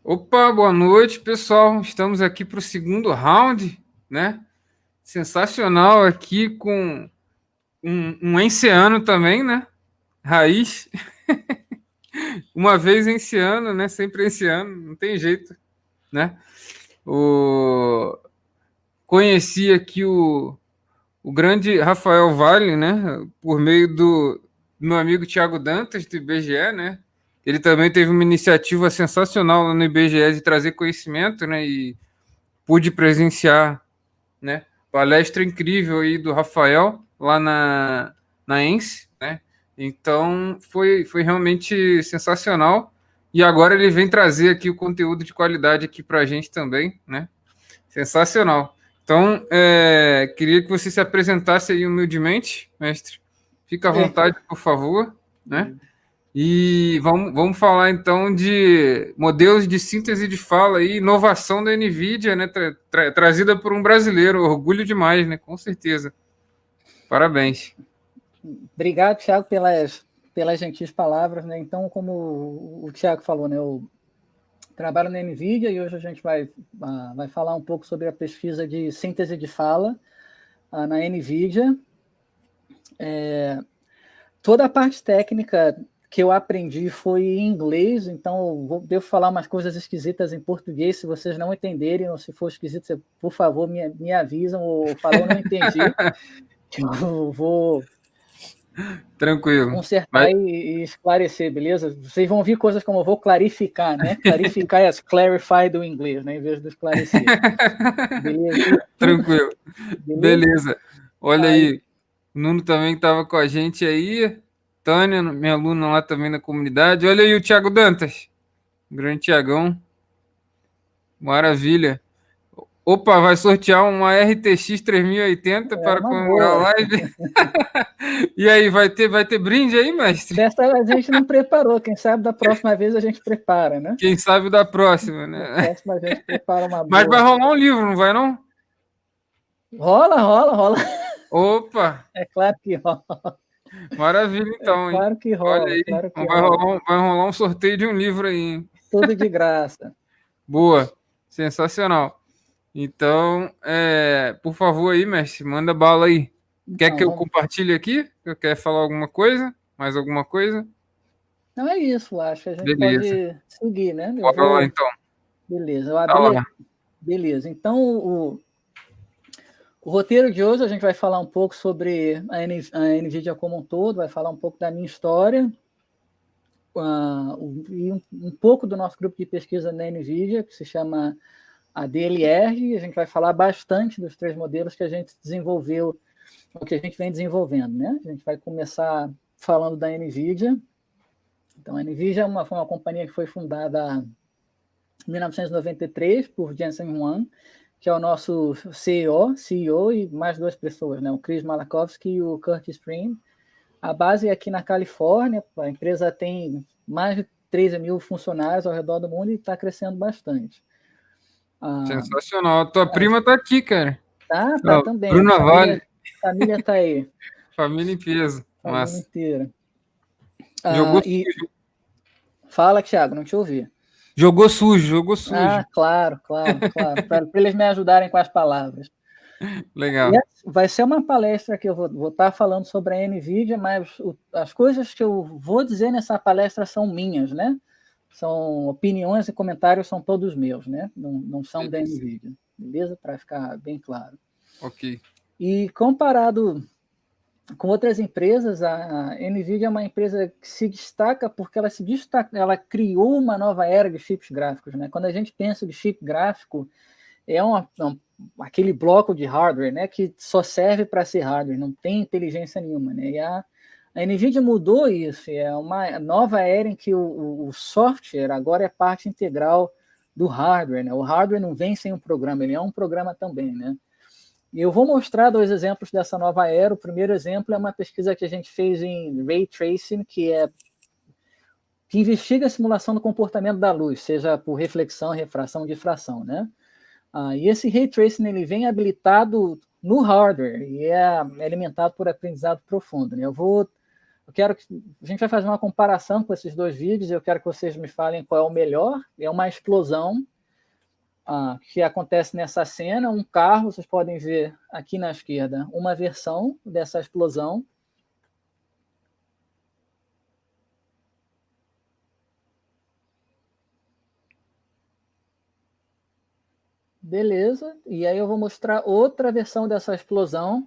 Opa, boa noite, pessoal. Estamos aqui para o segundo round, né? Sensacional aqui com um enseano também, né? Raiz. Uma vez enseano, né? Sempre enseano, não tem jeito, né? O... Conheci aqui o grande Rafael Vale, né? Por meio do meu amigo Thiago Dantas, do IBGE, né? Ele também teve uma iniciativa sensacional lá no IBGE de trazer conhecimento, né? E pude presenciar, né? Palestra incrível aí do Rafael lá na ENSE, né? Então foi realmente sensacional. E agora ele vem trazer aqui o conteúdo de qualidade aqui para a gente também, né? Sensacional. Então, queria que você se apresentasse aí humildemente, mestre. Fica à É, vontade, por favor, né? E vamos falar então de modelos de síntese de fala e inovação da NVIDIA, né? Trazida por um brasileiro, orgulho demais, né? Com certeza. Parabéns. Obrigado, Thiago, pelas gentis palavras, né? Então, como o Thiago falou, né? Eu trabalho na NVIDIA e hoje a gente vai falar um pouco sobre a pesquisa de síntese de fala na NVIDIA. Toda a parte técnica que eu aprendi foi em inglês, então devo falar umas coisas esquisitas em português. Se vocês não entenderem, ou se for esquisito, você, por favor, me avisam ou falam, eu não entendi. Eu vou Tranquilo. Mas, consertar e esclarecer, beleza? Vocês vão ouvir coisas como eu vou clarificar, né? Clarificar é as clarify do inglês, né? Em vez de esclarecer. Beleza? E tudo, tranquilo. beleza? Beleza. Olha Aí, aí, o Nuno também estava com a gente aí. Tânia, minha aluna lá também na comunidade. Olha aí o Thiago Dantas. Grande Thiagão. Maravilha. Opa, vai sortear uma RTX 3080 é para uma comemorar a boa. live. E aí, vai ter brinde aí, mestre? Dessa a gente não preparou, quem sabe da próxima vez a gente prepara, né? Quem sabe da próxima, Da né? próxima a gente prepara uma Mas vai boa. rolar um livro, não vai não? Rola, rola, rola. Opa, É claro que rola. maravilha É então, hein? claro que Olha rola, aí, claro que vai rola. rolar um sorteio de um livro aí, hein? Tudo de graça. Boa, sensacional. Então, por favor aí, mestre, manda bala aí. Quer Então, que eu vamos. compartilhe aqui? Quer falar alguma coisa? Mais alguma coisa? Não é isso, acho que a gente Beleza, pode seguir, né? Eu bora lá vou. então. Beleza, eu Tá abri. lá. Beleza. Então, o roteiro de hoje a gente vai falar um pouco sobre a NVIDIA como um todo, vai falar um pouco da minha história e um pouco do nosso grupo de pesquisa na NVIDIA, que se chama a DLR, e a gente vai falar bastante dos três modelos que a gente desenvolveu, o que a gente vem desenvolvendo, né? A gente vai começar falando da NVIDIA. Então, a NVIDIA foi uma companhia que foi fundada em 1993 por Jensen Huang, que é o nosso CEO e mais duas pessoas, né? O Chris Malachowski e o Curtis Prim. A base é aqui na Califórnia, a empresa tem mais de 13 mil funcionários ao redor do mundo e está crescendo bastante. Sensacional. A tua prima tá aqui, cara. Tá Ó, também, a Bruna Vale, família tá aí, família em peso. família Massa. inteira. Jogou E sujo. fala, Thiago, não te ouvi. Jogou sujo, jogou sujo. Claro, claro, claro, para eles me ajudarem com as palavras. E Legal. vai ser uma palestra que eu vou estar falando sobre a NVIDIA, mas as coisas que eu vou dizer nessa palestra são minhas, né? São opiniões e comentários são todos meus, né? Não são da Beleza. NVIDIA, beleza? Para ficar bem claro. Ok. E comparado com outras empresas, a NVIDIA é uma empresa que se destaca porque ela criou uma nova era de chips gráficos, né? Quando a gente pensa de chip gráfico, aquele bloco de hardware, né, que só serve para ser hardware, não tem inteligência nenhuma, né? E a NVIDIA mudou isso, é uma nova era em que o software agora é parte integral do hardware, né? O hardware não vem sem um programa, ele é um programa também, né? E eu vou mostrar dois exemplos dessa nova era. O primeiro exemplo é uma pesquisa que a gente fez em Ray Tracing, que investiga a simulação do comportamento da luz, seja por reflexão, refração, difração, né? E esse Ray Tracing ele vem habilitado no hardware e é alimentado por aprendizado profundo, né? Eu vou A gente vai fazer uma comparação com esses dois vídeos, eu quero que vocês me falem qual é o melhor. É uma explosão que acontece nessa cena, um carro, vocês podem ver aqui na esquerda, uma versão dessa explosão. Beleza, e aí eu vou mostrar outra versão dessa explosão.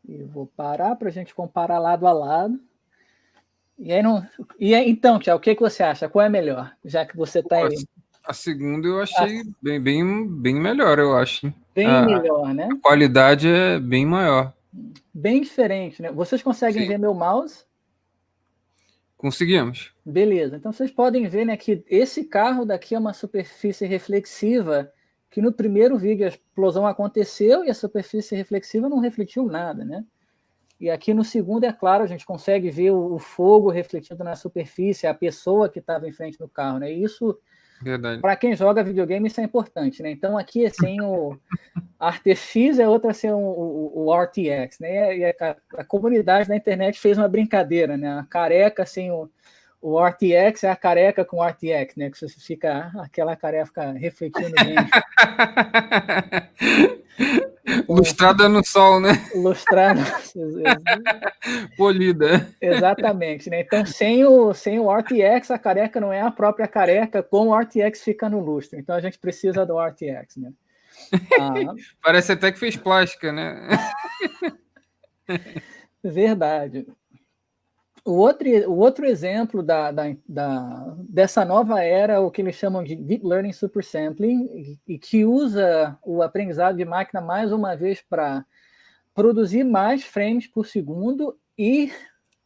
E vou parar para a gente comparar lado a lado. E aí então, Tiago, o que você acha? Qual é melhor? Já que você está aí. A segunda eu achei bem melhor, eu acho. Bem melhor, né? A qualidade é bem maior. Bem diferente, né? Vocês conseguem ver meu mouse? Conseguimos. Beleza. Então vocês podem ver, né, que esse carro daqui é uma superfície reflexiva, que no primeiro vídeo a explosão aconteceu e a superfície reflexiva não refletiu nada, né? E aqui no segundo, é claro, a gente consegue ver o fogo refletido na superfície, a pessoa que estava em frente do carro, né? E isso, para quem joga videogame, isso é importante, né? Então aqui é sem o RTX, é outra sem o RTX, né? E a comunidade da internet fez uma brincadeira, né? A careca sem o RTX é a careca com o RTX, né? Que você fica aquela careca refletindo bem. Lustrada no sol, né? Lustrada. Polida. Exatamente, né? Então, sem o RTX, a careca não é a própria careca, com o RTX fica no lustre. Então, a gente precisa do RTX, né? Parece até que fez plástica, né? Verdade. O outro exemplo dessa nova era, o que eles chamam de Deep Learning Super Sampling, e que usa o aprendizado de máquina mais uma vez para produzir mais frames por segundo e,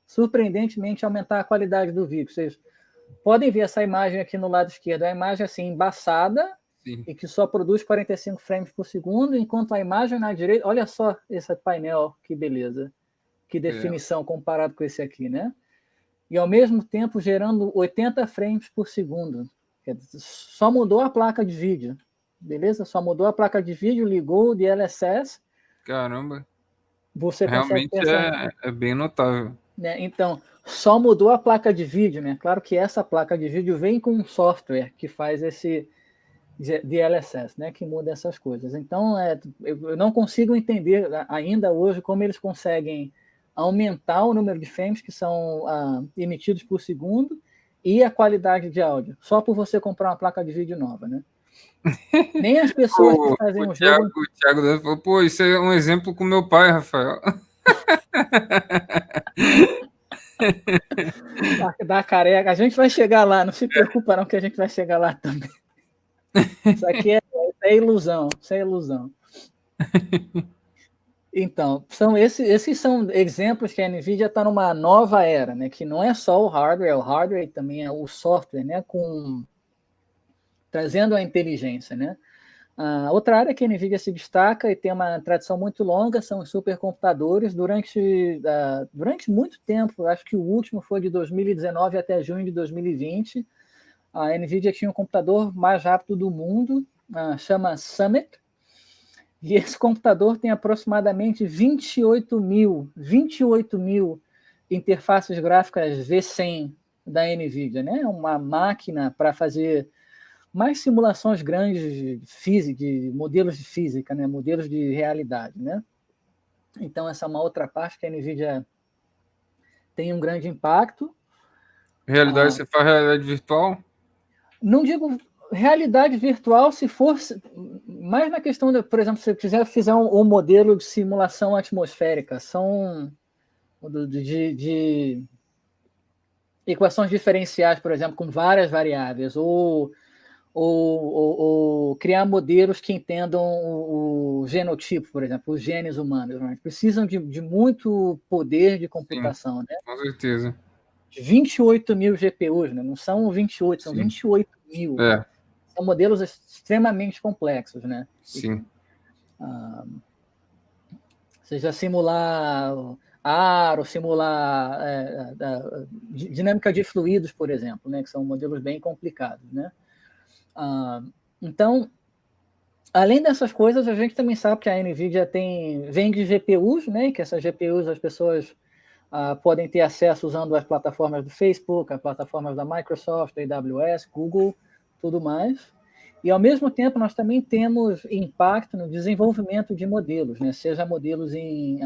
surpreendentemente, aumentar a qualidade do vídeo. Vocês podem ver essa imagem aqui no lado esquerdo, a imagem assim embaçada. Sim. E que só produz 45 frames por segundo, enquanto a imagem na direita, olha só esse painel, que beleza, que definição comparado com esse aqui, né? E ao mesmo tempo gerando 80 frames por segundo. Só mudou a placa de vídeo, beleza? Só mudou a placa de vídeo, ligou o DLSS. Caramba. Você realmente é bem notável. Né? Então, só mudou a placa de vídeo, né? Claro que essa placa de vídeo vem com um software que faz esse DLSS, né? Que muda essas coisas. Então, eu não consigo entender ainda hoje como eles conseguem aumentar o número de frames que são emitidos por segundo e a qualidade de áudio, só por você comprar uma placa de vídeo nova, né? Nem as pessoas que fazem o jogo... O Thiago falou, pô, isso é um exemplo com meu pai, Rafael. Da careca. A gente vai chegar lá, não se preocupa não que a gente vai chegar lá também. Isso aqui é ilusão, isso é ilusão. Então, esses são exemplos que a NVIDIA está numa nova era, né? Que não é só o hardware e também é o software, né? Trazendo a inteligência, né? Outra área que a NVIDIA se destaca e tem uma tradição muito longa são os supercomputadores. Durante muito tempo, acho que o último foi de 2019 até junho de 2020, a NVIDIA tinha o computador mais rápido do mundo, chama Summit, e esse computador tem aproximadamente 28 mil interfaces gráficas V100 da NVIDIA, né? Uma máquina para fazer mais simulações grandes de modelos de física, né? Modelos de realidade, né? Então, essa é uma outra parte que a NVIDIA tem um grande impacto. Realidade, você faz realidade virtual? Não digo realidade virtual se for mais na questão de, por exemplo, se você fizer um modelo de simulação atmosférica, são de equações diferenciais, por exemplo, com várias variáveis, ou criar modelos que entendam o genotipo, por exemplo, os genes humanos. Né? Precisam de muito poder de computação. Sim, né? Com certeza. 28 mil GPUs, né? Não são 28, são 28 mil. São modelos extremamente complexos, né? Sim. Seja simular ar, ou simular dinâmica de fluidos, por exemplo, né? Que são modelos bem complicados, né? Então, Além dessas coisas, a gente também sabe que a NVIDIA vende GPUs, né? Que essas GPUs as pessoas podem ter acesso usando as plataformas do Facebook, as plataformas da Microsoft, da AWS, Google, tudo mais. E, ao mesmo tempo, nós também temos impacto no desenvolvimento de modelos, né? Seja modelos em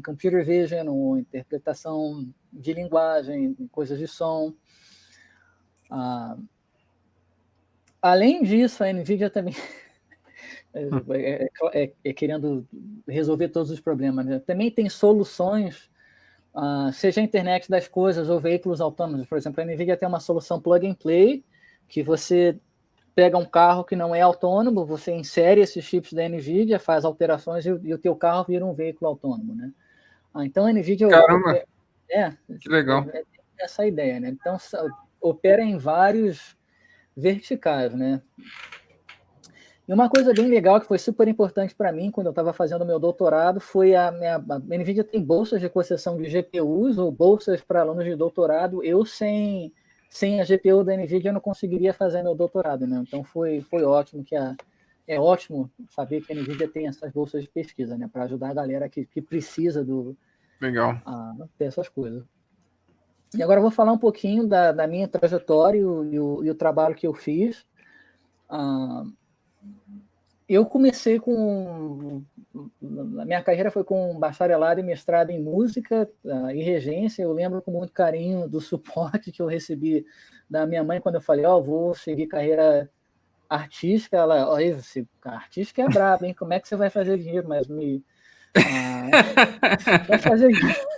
computer vision, ou interpretação de linguagem, coisas de som. Além disso, a NVIDIA também querendo resolver todos os problemas, né? Também tem soluções, seja a internet das coisas ou veículos autônomos. Por exemplo, a NVIDIA tem uma solução plug and play, que você pega um carro que não é autônomo, você insere esses chips da NVIDIA, faz alterações e o teu carro vira um veículo autônomo, né? Então a NVIDIA Caramba, que legal. Essa ideia, né? Então opera em vários verticais, né? E uma coisa bem legal que foi super importante para mim quando eu estava fazendo meu doutorado foi a NVIDIA tem bolsas de concessão de GPUs ou bolsas para alunos de doutorado. Eu sem a GPU da NVIDIA eu não conseguiria fazer meu doutorado, né? Então foi ótimo é ótimo saber que a NVIDIA tem essas bolsas de pesquisa, né? Para ajudar a galera que precisa Legal. Dessas coisas. E agora eu vou falar um pouquinho da minha trajetória e o trabalho que eu fiz. Eu comecei a minha carreira foi com bacharelado e mestrado em música e regência. Eu lembro com muito carinho do suporte que eu recebi da minha mãe quando eu falei, vou seguir carreira artística. Ela, artística é brabo, hein? Como é que você vai fazer dinheiro? Mas vai fazer dinheiro.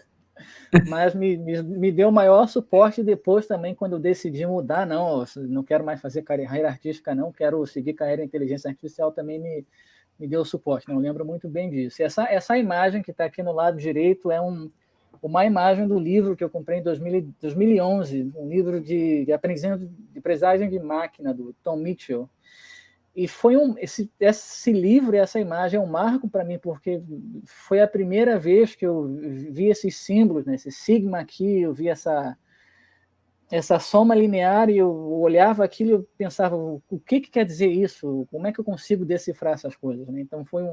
Mas me deu maior suporte depois também, quando eu decidi mudar. Não quero mais fazer carreira artística, não, quero seguir carreira em inteligência artificial, também me deu suporte. Não lembro muito bem disso. Essa imagem que está aqui no lado direito é uma imagem do livro que eu comprei em 2011, um livro de aprendizagem de máquina, do Tom Mitchell. E foi esse livro, essa imagem é um marco para mim, porque foi a primeira vez que eu vi esses símbolos, né? Esse sigma aqui, eu vi essa soma linear e eu olhava aquilo e eu pensava, o que quer dizer isso? Como é que eu consigo decifrar essas coisas? Né? Então foi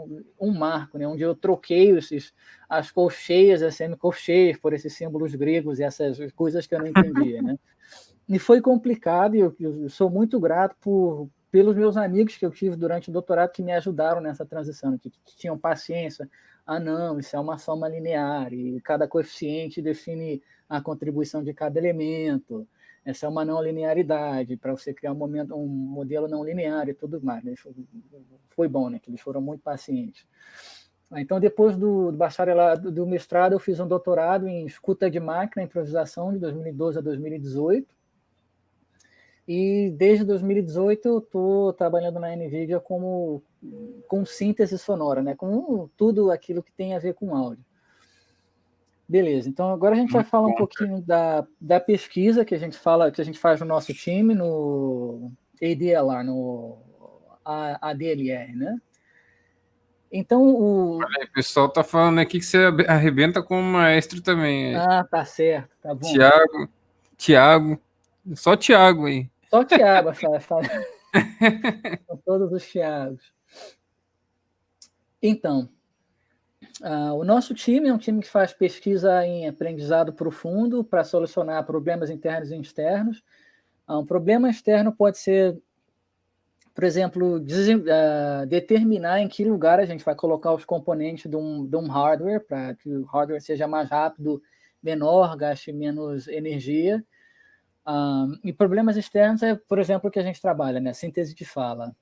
um marco, né? Onde eu troquei as colcheias, as semicolcheias, por esses símbolos gregos e essas coisas que eu não entendia. Né? E foi complicado e eu sou muito grato pelos meus amigos que eu tive durante o doutorado que me ajudaram nessa transição, que tinham paciência. Não, isso é uma soma linear e cada coeficiente define a contribuição de cada elemento. Essa é uma não linearidade para você criar um modelo não linear e tudo mais. Né? Foi bom, né? Que eles foram muito pacientes. Então, depois do bacharelado, do mestrado, eu fiz um doutorado em escuta de máquina, improvisação, de 2012 a 2018. E desde 2018 eu estou trabalhando na NVIDIA com síntese sonora, né? Com tudo aquilo que tem a ver com áudio. Beleza, então agora a gente vai falar um pouquinho da pesquisa que a gente faz no nosso time, no ADLR, no ADLR, né? Então Olha aí, o pessoal tá falando aqui que você arrebenta como maestro também. Tá certo, tá bom. Tiago, só Tiago aí. Só Tiago, fala. São todos os Tiagos. Então, o nosso time é um time que faz pesquisa em aprendizado profundo para solucionar problemas internos e externos. Um problema externo pode ser, por exemplo, determinar em que lugar a gente vai colocar os componentes de um hardware para que o hardware seja mais rápido, menor, gaste menos energia. E problemas externos é, por exemplo, o que a gente trabalha, né? Síntese de fala.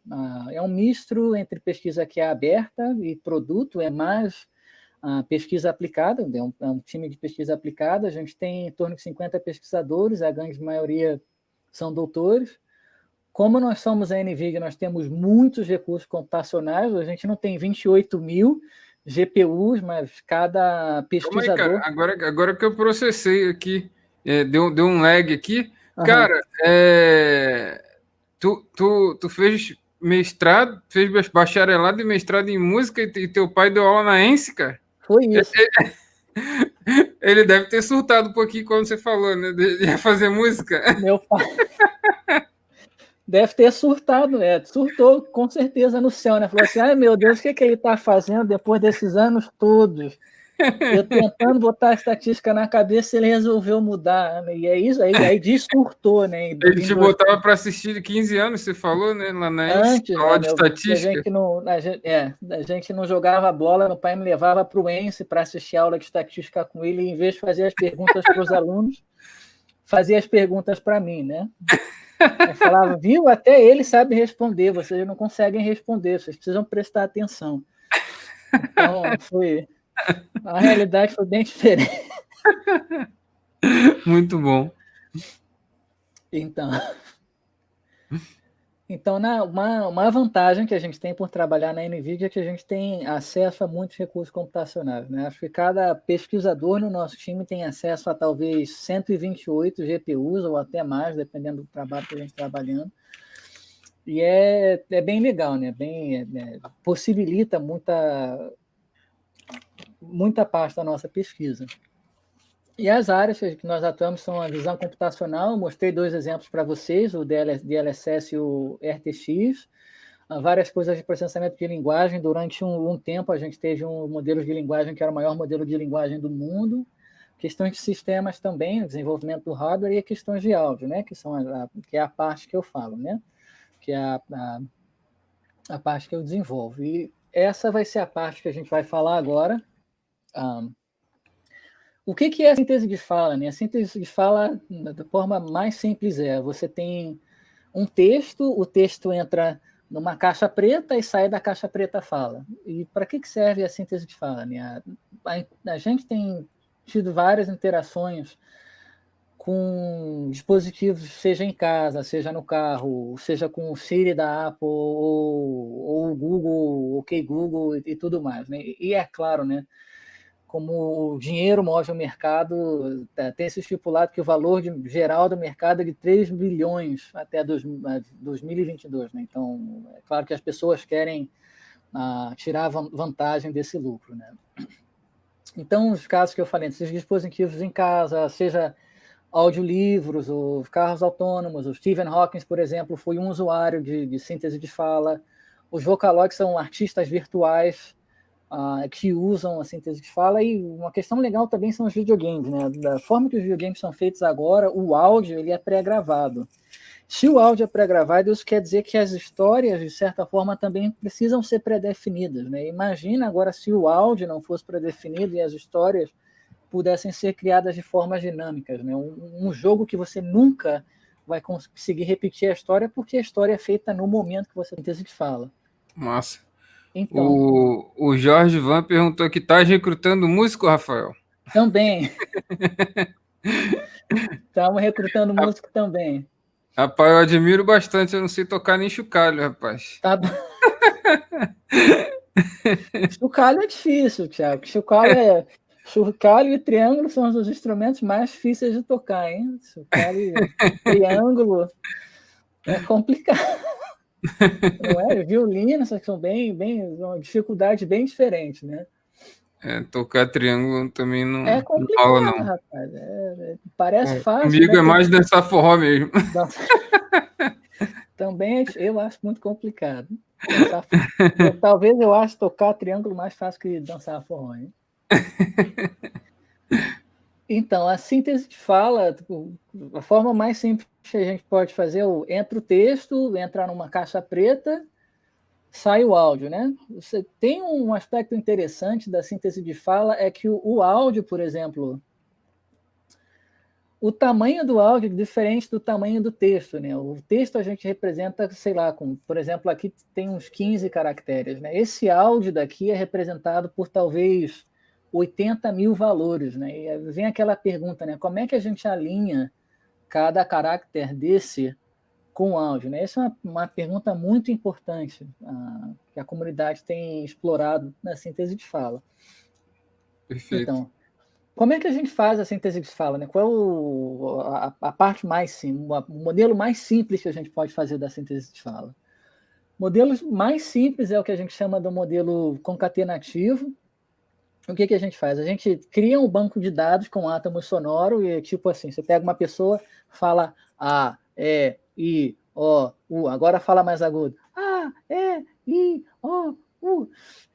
É um misto entre pesquisa que é aberta e produto, é mais pesquisa aplicada, é um time de pesquisa aplicada. A gente tem em torno de 50 pesquisadores, a grande maioria são doutores. Como nós somos a NVIDIA, nós temos muitos recursos computacionais, a gente não tem 28 mil GPUs, mas cada pesquisador... Aí, cara. Agora que eu processei aqui, deu um lag aqui. Uhum. Cara, tu fez mestrado, fez bacharelado e mestrado em música e teu pai deu aula na ENSE, cara? Foi isso. Ele deve ter surtado um pouquinho quando você falou, né? De fazer música. Deve ter surtado, surtou com certeza no céu, né? Falou assim, ai meu Deus, o que ele está fazendo depois desses anos todos? Eu tentando botar a estatística na cabeça, ele resolveu mudar, né? E é isso, aí surtou, né? Ele te botava para assistir de 15 anos, você falou, né? Lá na Antes, aula né, de a estatística. gente não, a gente não jogava bola, meu pai me levava para o ENSE para assistir a aula de estatística com ele, e em vez de fazer as perguntas para os alunos, fazia as perguntas para mim, né? Eu falava, viu? Até ele sabe responder, vocês não conseguem responder, vocês precisam prestar atenção. Então, a realidade foi bem diferente. Muito bom. Então uma vantagem que a gente tem por trabalhar na NVIDIA é que a gente tem acesso a muitos recursos computacionais, né? Acho que cada pesquisador no nosso time tem acesso a talvez 128 GPUs ou até mais, dependendo do trabalho que a gente está trabalhando. E é bem legal, né? Possibilita muita parte da nossa pesquisa. E as áreas que nós atuamos são a visão computacional. Eu mostrei 2 exemplos para vocês, o DLSS e o RTX. Várias coisas de processamento de linguagem. Durante um tempo, a gente teve um modelo de linguagem que era o maior modelo de linguagem do mundo. Questões de sistemas também, o desenvolvimento do hardware e questões de áudio, né? Que é a parte que eu falo, né? Que é a parte que eu desenvolvo. E essa vai ser a parte que a gente vai falar agora. O que é a síntese de fala? Né? A síntese de fala, da forma mais simples, você tem um texto, o texto entra numa caixa preta e sai da caixa preta fala. E para que serve a síntese de fala? Né? A gente tem tido várias interações com dispositivos, seja em casa, seja no carro, seja com o Siri da Apple ou o Google, OK Google e tudo mais. Né? E é claro, né? Como o dinheiro move o mercado, tem se estipulado que o valor geral do mercado é de 3 bilhões até 2022. Né? Então, é claro que as pessoas querem tirar vantagem desse lucro. Né? Então, os casos que eu falei, esses dispositivos em casa, seja audiolivros, ou carros autônomos, o Stephen Hawking, por exemplo, foi um usuário de síntese de fala. Os Vocalogs são artistas virtuais que usam a síntese de fala, e uma questão legal também são os videogames, né? Da forma que os videogames são feitos agora, o áudio ele é pré-gravado. Se o áudio é pré-gravado, isso quer dizer que as histórias, de certa forma, também precisam ser pré-definidas, né? Imagina agora se o áudio não fosse pré-definido e as histórias pudessem ser criadas de formas dinâmicas, né? Um jogo que você nunca vai conseguir repetir a história, porque a história é feita no momento que você tem síntese de fala. Massa. Então, o Jorge Van perguntou que tá recrutando músico, Rafael? Também. Estamos recrutando músico também. Rapaz, eu admiro bastante, eu não sei tocar nem chocalho, rapaz. Tá bom. Chocalho é difícil, Thiago. Chocalho e triângulo são os instrumentos mais difíceis de tocar, hein? Chocalho e triângulo é complicado. Não é? Violino, essas são uma dificuldade bem diferente, né? Tocar triângulo também não, É não rola, complicado, não. rapaz. Parece fácil, Comigo né? é mais dançar forró mesmo. Também eu acho muito complicado. Talvez eu acho tocar triângulo mais fácil que dançar forró, hein? Então, a síntese de fala, a forma mais simples que a gente pode fazer é entra o texto, entra numa caixa preta, sai o áudio, né? Você tem um aspecto interessante da síntese de fala, é que o áudio, por exemplo, o tamanho do áudio é diferente do tamanho do texto, né? O texto a gente representa, sei lá, por exemplo, aqui tem uns 15 caracteres, né? Esse áudio daqui é representado por talvez 80 mil valores, né? E vem aquela pergunta, né? Como é que a gente alinha cada caractere desse com o áudio, né? Essa é uma pergunta muito importante que a comunidade tem explorado na síntese de fala. Perfeito. Então, como é que a gente faz a síntese de fala, né? Qual é a parte mais simples, o modelo mais simples que a gente pode fazer da síntese de fala? Modelos mais simples é o que a gente chama do modelo concatenativo. O que a gente faz? A gente cria um banco de dados com átomos sonoros e tipo assim, você pega uma pessoa, fala A, E, I, O, U. Agora fala mais agudo. A, E, I, O, U.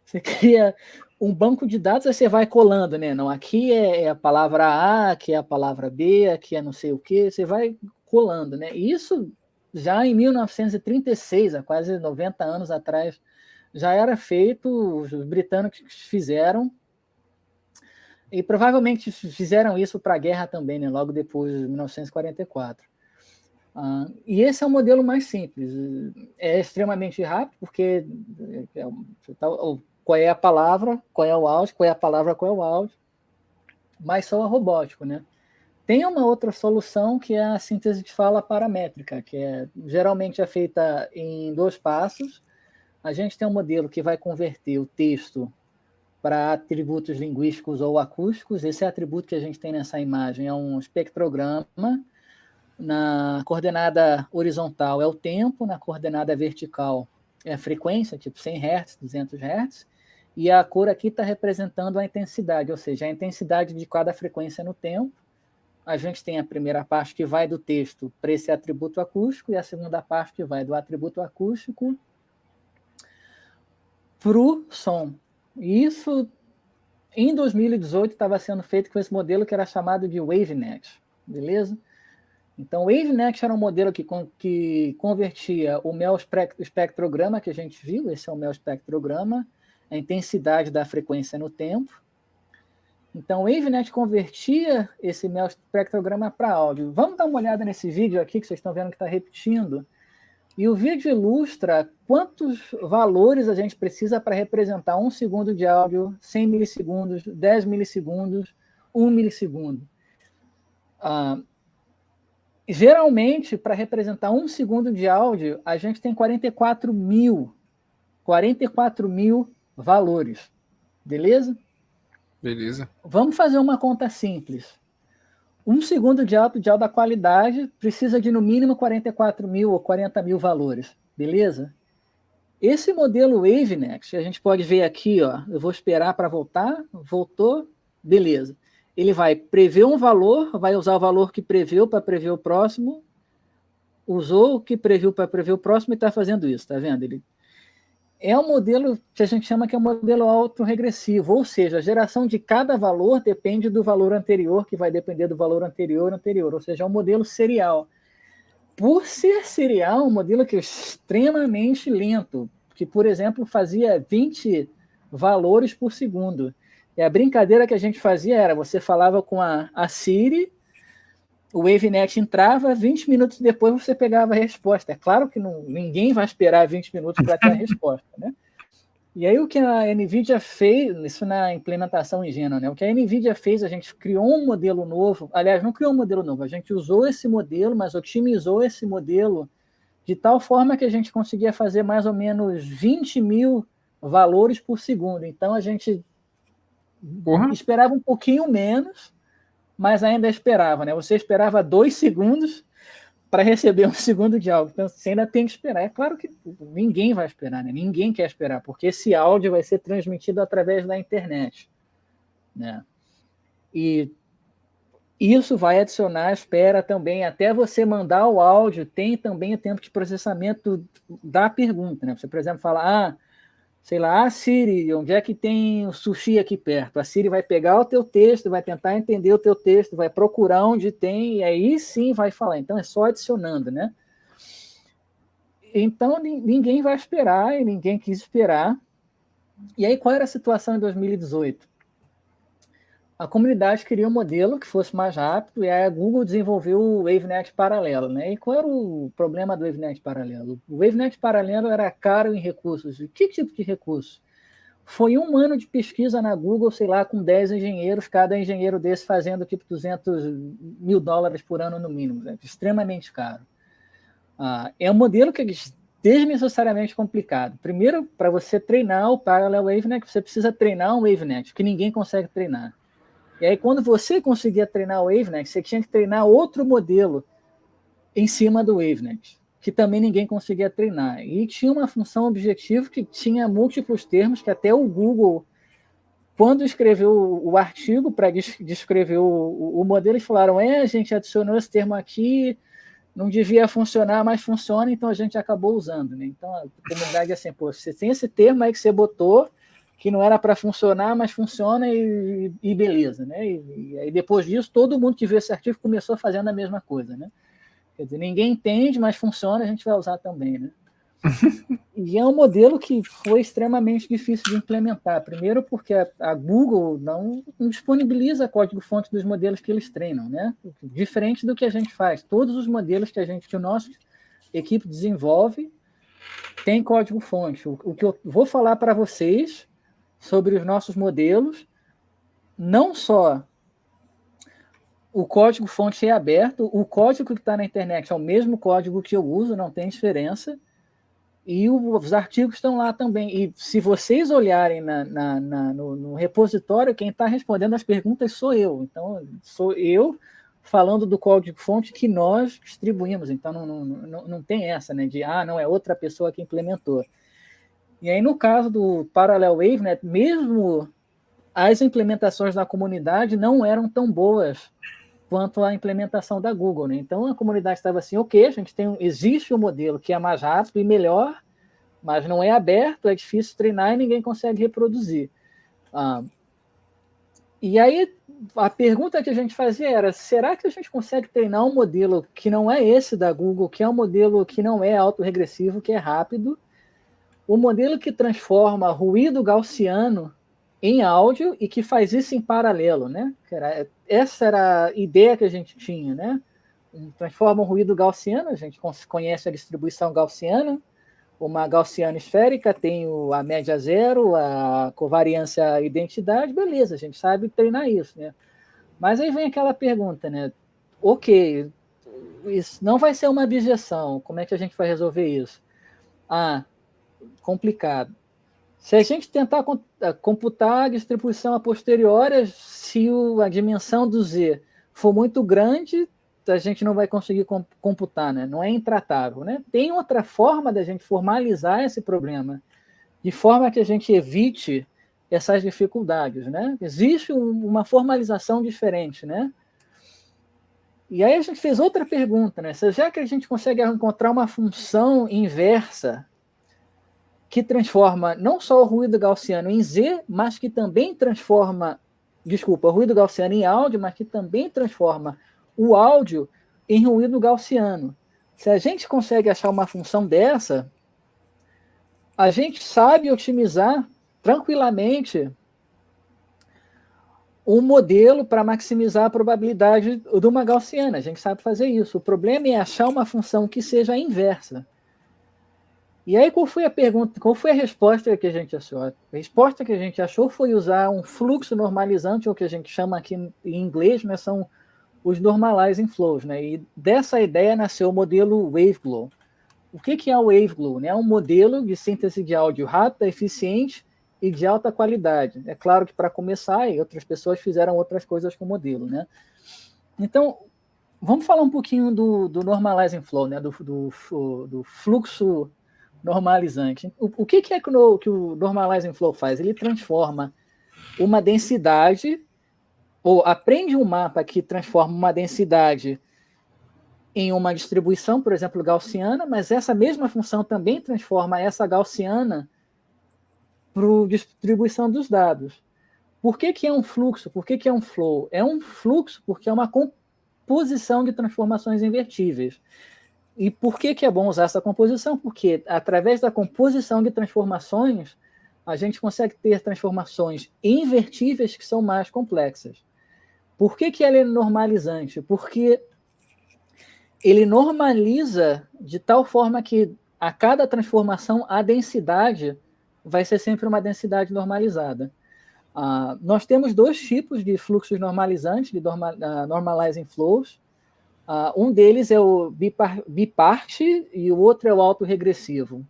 Você cria um banco de dados, aí você vai colando, né? Não, aqui é a palavra A, aqui é a palavra B, aqui é não sei o quê. Você vai colando, né? E isso já em 1936, há quase 90 anos atrás, já era feito, os britânicos fizeram, e provavelmente fizeram isso para a guerra também, né? Logo depois de 1944. E esse é o modelo mais simples. É extremamente rápido, porque qual é a palavra, qual é o áudio, qual é a palavra, qual é o áudio, mas só robótico, né? Tem uma outra solução que é a síntese de fala paramétrica, que geralmente é feita em 2 passos. A gente tem um modelo que vai converter o texto para atributos linguísticos ou acústicos. Esse atributo que a gente tem nessa imagem é um espectrograma. Na coordenada horizontal é o tempo, na coordenada vertical é a frequência, tipo 100 Hz, 200 Hz, e a cor aqui está representando a intensidade, ou seja, a intensidade de cada frequência no tempo. A gente tem a primeira parte que vai do texto para esse atributo acústico e a segunda parte que vai do atributo acústico para o som. E isso, em 2018, estava sendo feito com esse modelo que era chamado de WaveNet, beleza? Então, o WaveNet era um modelo que convertia o mel espectrograma que a gente viu, esse é o mel espectrograma, a intensidade da frequência no tempo. Então, o WaveNet convertia esse mel espectrograma para áudio. Vamos dar uma olhada nesse vídeo aqui, que vocês estão vendo que está repetindo. E o vídeo ilustra quantos valores a gente precisa para representar 1 segundo de áudio, 100 milissegundos, 10 milissegundos, 1 milissegundo. Geralmente, para representar 1 segundo de áudio, a gente tem 44 mil valores. Beleza? Beleza. Vamos fazer uma conta simples. 1 segundo de áudio da qualidade precisa de no mínimo 44 mil ou 40 mil valores. Beleza? Esse modelo WaveNet, a gente pode ver aqui, ó, eu vou esperar para voltar, voltou, beleza. Ele vai prever um valor, vai usar o valor que preveu para prever o próximo, usou o que previu para prever o próximo e está fazendo isso, tá vendo? Ele é um modelo que a gente chama que é um modelo autorregressivo, ou seja, a geração de cada valor depende do valor anterior, que vai depender do valor anterior, ou seja, é um modelo serial. Por ser serial, um modelo que é extremamente lento, que, por exemplo, fazia 20 valores por segundo. E a brincadeira que a gente fazia era, você falava com a Siri, o WaveNet entrava, 20 minutos depois você pegava a resposta. É claro que ninguém vai esperar 20 minutos para ter a resposta, né? E aí o que a NVIDIA fez, isso na implementação ingênua, né? O que a NVIDIA fez, a gente criou um modelo novo, aliás, não criou um modelo novo, a gente usou esse modelo, mas otimizou esse modelo de tal forma que a gente conseguia fazer mais ou menos 20 mil valores por segundo. Então a gente esperava um pouquinho menos, mas ainda esperava, né? Você esperava 2 segundos para receber 1 segundo de áudio. Então, você ainda tem que esperar. É claro que ninguém vai esperar, né? Ninguém quer esperar, porque esse áudio vai ser transmitido através da internet, né? E isso vai adicionar a espera também. Até você mandar o áudio, tem também o tempo de processamento da pergunta, né? Você, por exemplo, fala, sei lá, Siri, onde é que tem o sushi aqui perto? A Siri vai pegar o teu texto, vai tentar entender o teu texto, vai procurar onde tem, e aí sim vai falar. Então é só adicionando, né? Então ninguém vai esperar, e ninguém quis esperar. E aí qual era a situação em 2018? A comunidade queria um modelo que fosse mais rápido, e aí a Google desenvolveu o WaveNet paralelo, né? E qual era o problema do WaveNet paralelo? O WaveNet paralelo era caro em recursos. E que tipo de recurso? Foi 1 ano de pesquisa na Google, sei lá, com 10 engenheiros, cada engenheiro desse fazendo tipo $200 mil por ano no mínimo, né? Extremamente caro. É um modelo que é desnecessariamente complicado. Primeiro, para você treinar o Parallel WaveNet, você precisa treinar um WaveNet, que ninguém consegue treinar. E aí, quando você conseguia treinar o WaveNet, você tinha que treinar outro modelo em cima do WaveNet, que também ninguém conseguia treinar. E tinha uma função objetivo que tinha múltiplos termos, que até o Google, quando escreveu o artigo para descrever o modelo, eles falaram, a gente adicionou esse termo aqui, não devia funcionar, mas funciona, então a gente acabou usando, né? Então a comunidade é assim, pô, você tem esse termo aí que você botou, que não era para funcionar, mas funciona e beleza, né? E aí depois disso, todo mundo que viu esse artigo começou fazendo a mesma coisa, né? Quer dizer, ninguém entende, mas funciona, a gente vai usar também, né? E é um modelo que foi extremamente difícil de implementar. Primeiro porque a Google não disponibiliza código-fonte dos modelos que eles treinam, né? Diferente do que a gente faz. Todos os modelos que a nossa equipe desenvolve tem código-fonte. O que eu vou falar para vocês sobre os nossos modelos, não só o código-fonte é aberto, o código que está na internet é o mesmo código que eu uso, não tem diferença. E os artigos estão lá também. E se vocês olharem no repositório, quem está respondendo as perguntas sou eu. Então, sou eu falando do código-fonte que nós distribuímos. Então, não tem essa, né? De, não, é outra pessoa que implementou. E aí, no caso do Parallel Wave, né, mesmo as implementações da comunidade não eram tão boas quanto a implementação da Google, né? Então, a comunidade estava assim, ok, existe um modelo que é mais rápido e melhor, mas não é aberto, é difícil treinar e ninguém consegue reproduzir. E aí, a pergunta que a gente fazia era, será que a gente consegue treinar um modelo que não é esse da Google, que é um modelo que não é autorregressivo, que é rápido, o modelo que transforma ruído gaussiano em áudio e que faz isso em paralelo, né? Essa era a ideia que a gente tinha, né? Transforma um ruído gaussiano, a gente conhece a distribuição gaussiana, uma gaussiana esférica, tem a média zero, a covariância identidade, beleza, a gente sabe treinar isso, né? Mas aí vem aquela pergunta, né? Ok, isso não vai ser uma abjeção, como é que a gente vai resolver isso? Complicado. Se a gente tentar computar a distribuição a posteriori, se a dimensão do Z for muito grande, a gente não vai conseguir computar, né? Não é intratável, né? Tem outra forma da gente formalizar esse problema, de forma que a gente evite essas dificuldades, né? Existe uma formalização diferente, né? E aí a gente fez outra pergunta, né? Já que a gente consegue encontrar uma função inversa que transforma não só o ruído gaussiano em Z, mas que também transforma, o ruído gaussiano em áudio, mas que também transforma o áudio em ruído gaussiano. Se a gente consegue achar uma função dessa, a gente sabe otimizar tranquilamente um modelo para maximizar a probabilidade de uma gaussiana. A gente sabe fazer isso. O problema é achar uma função que seja inversa. E aí, qual foi a pergunta, qual foi a resposta que a gente achou? A resposta que a gente achou foi usar um fluxo normalizante, ou que a gente chama aqui em inglês, né, são os normalizing flows, né? E dessa ideia nasceu o modelo WaveGlow. O que é o WaveGlow? Né? É um modelo de síntese de áudio rápida, eficiente e de alta qualidade. É claro que para começar, e outras pessoas fizeram outras coisas com o modelo, né? Então, vamos falar um pouquinho do normalizing flow, né? do fluxo normalizante. O que é que o normalizing flow faz? Ele transforma uma densidade, ou aprende um mapa que transforma uma densidade em uma distribuição, por exemplo, gaussiana, mas essa mesma função também transforma essa gaussiana para a distribuição dos dados. Por que é um fluxo? Por que é um flow? É um fluxo porque é uma composição de transformações invertíveis. E por que é bom usar essa composição? Porque através da composição de transformações, a gente consegue ter transformações invertíveis que são mais complexas. Por que ela é normalizante? Porque ele normaliza de tal forma que a cada transformação a densidade vai ser sempre uma densidade normalizada. Nós temos dois tipos de fluxos normalizantes, de normalizing flows. Um deles é o bipart e o outro é o autorregressivo.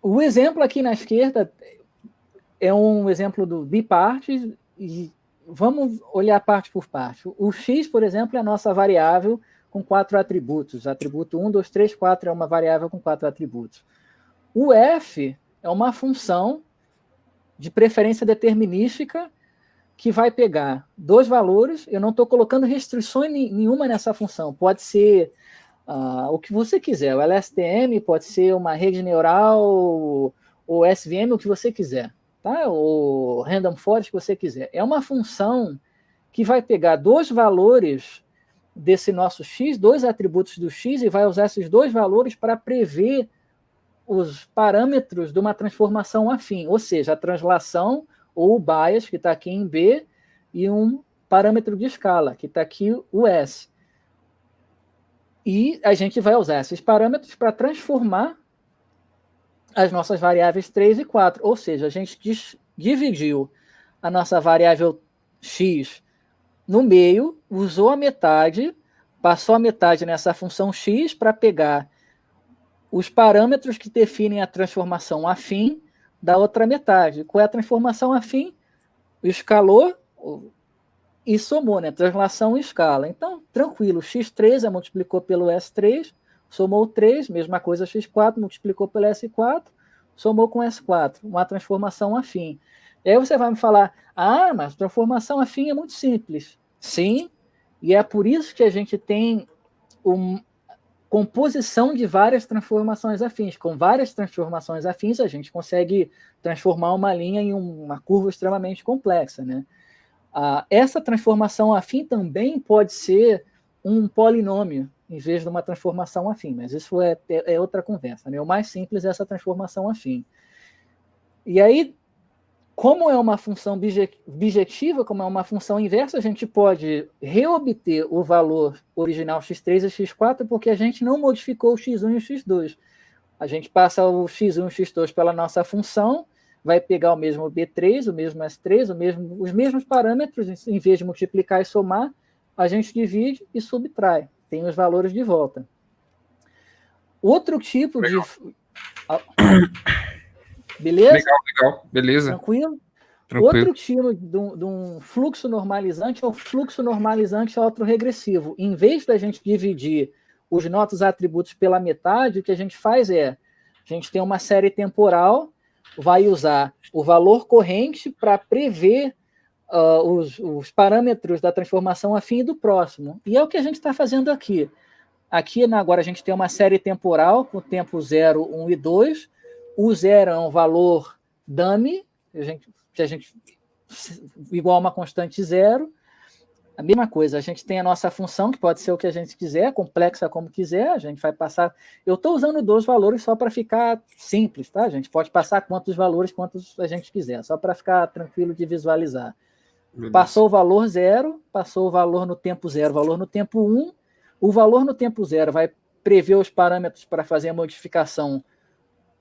O exemplo aqui na esquerda é um exemplo do bipart, e vamos olhar parte por parte. O x, por exemplo, é a nossa variável com 4 atributos. Atributo 1, 2, 3, 4 é uma variável com 4 atributos. O f é uma função de preferência determinística que vai pegar dois valores. Eu não estou colocando restrições nenhuma nessa função. Pode ser o que você quiser. O LSTM pode ser uma rede neural, ou SVM, o que você quiser. Tá? Ou Random Forest, que você quiser. É uma função que vai pegar dois valores desse nosso x, dois atributos do x, e vai usar esses dois valores para prever os parâmetros de uma transformação afim, ou seja, a translação ou o bias, que está aqui em B, e um parâmetro de escala, que está aqui o S. E a gente vai usar esses parâmetros para transformar as nossas variáveis 3 e 4, ou seja, a gente dividiu a nossa variável x no meio, usou a metade, passou a metade nessa função x para pegar os parâmetros que definem a transformação afim da outra metade. Qual é a transformação afim? Escalou e somou, né? Translação e escala. Então, tranquilo, x3 multiplicou pelo S3, somou 3, mesma coisa x4, multiplicou pelo S4, somou com S4, uma transformação afim. E aí você vai me falar, mas transformação afim é muito simples. Sim, e é por isso que a gente tem composição de várias transformações afins. Com várias transformações afins, a gente consegue transformar uma linha em uma curva extremamente complexa, né? Essa transformação afim também pode ser um polinômio, em vez de uma transformação afim, mas isso é outra conversa, né? O mais simples é essa transformação afim. E aí, como é uma função bijetiva, como é uma função inversa, a gente pode reobter o valor original x3 e x4 porque a gente não modificou o x1 e o x2. A gente passa o x1 e o x2 pela nossa função, vai pegar o mesmo B3, o mesmo S3, os mesmos parâmetros, em vez de multiplicar e somar, a gente divide e subtrai. Tem os valores de volta. Outro tipo Legal. Beleza? Legal. Beleza. Tranquilo? Outro tipo de um fluxo normalizante é o fluxo normalizante autorregressivo. Em vez da gente dividir os nossos atributos pela metade, o que a gente faz a gente tem uma série temporal, vai usar o valor corrente para prever os parâmetros da transformação afim do próximo. E é o que a gente está fazendo aqui. Aqui, agora, a gente tem uma série temporal com o tempo 0, 1 e 2. O 0 é um valor dummy, que a gente igual a uma constante 0. A mesma coisa, a gente tem a nossa função, que pode ser o que a gente quiser, complexa como quiser, a gente vai passar... Eu estou usando 2 valores só para ficar simples, tá? A gente pode passar quantos valores, quantos a gente quiser, só para ficar tranquilo de visualizar. Beleza. Passou o valor 0, passou o valor no tempo 0, valor no tempo 1. O valor no tempo 0 vai prever os parâmetros para fazer a modificação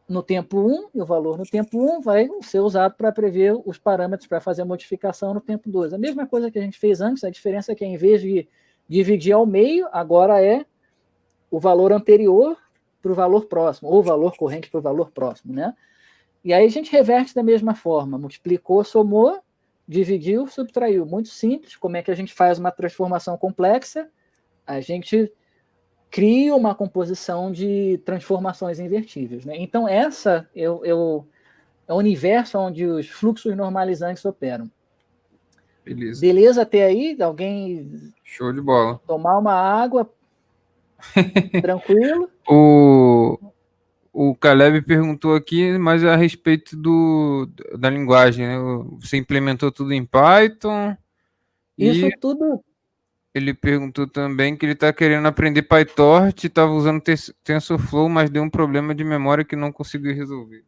no tempo 1, e o valor no tempo 1 vai ser usado para prever os parâmetros para fazer a modificação no tempo 2. A mesma coisa que a gente fez antes, a diferença é que, em vez de dividir ao meio, agora é o valor anterior para o valor próximo, ou o valor corrente para o valor próximo, né? E aí a gente reverte da mesma forma, multiplicou, somou, dividiu, subtraiu. Muito simples. Como é que a gente faz uma transformação complexa? A gente cria uma composição de transformações invertíveis, né? Então, essa é o universo onde os fluxos normalizantes operam. Beleza até aí? Alguém... Show de bola. Tomar uma água. Tranquilo? O Caleb perguntou aqui, mas a respeito da linguagem, né? Você implementou tudo em Python? Isso tudo... Ele perguntou também que ele está querendo aprender PyTorch, estava usando TensorFlow, mas deu um problema de memória que não conseguiu resolver.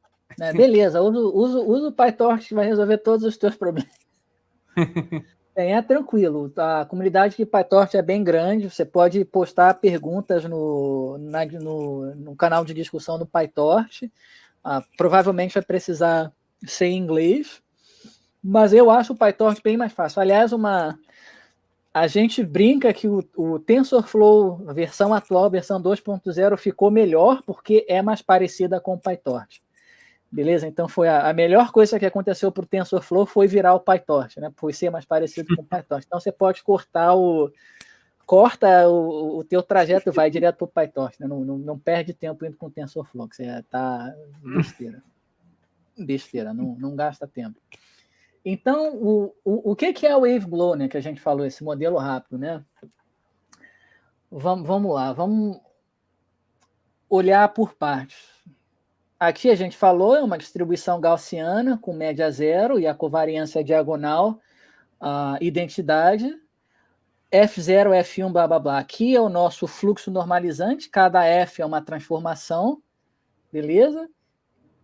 Beleza, usa o PyTorch que vai resolver todos os teus problemas. É tranquilo. A comunidade de PyTorch é bem grande, você pode postar perguntas no canal de discussão do PyTorch. Provavelmente vai precisar ser em inglês, mas eu acho o PyTorch bem mais fácil. Aliás, a gente brinca que o TensorFlow, a versão atual, versão 2.0, ficou melhor porque é mais parecida com o PyTorch. Beleza? Então, foi a melhor coisa que aconteceu para o TensorFlow foi virar o PyTorch, né? Foi ser mais parecido com o PyTorch. Então, você pode corta o teu trajeto e vai direto para o PyTorch, né? Não perde tempo indo com o TensorFlow, que você tá besteira. Besteira, não gasta tempo. Então, o que é o Wave Glow, né, que a gente falou, esse modelo rápido, né? Vamos lá, vamos olhar por partes. Aqui a gente falou, é uma distribuição gaussiana com média zero e a covariância é diagonal, a identidade, F0, F1, blá, blá, blá. Aqui é o nosso fluxo normalizante, cada F é uma transformação, beleza?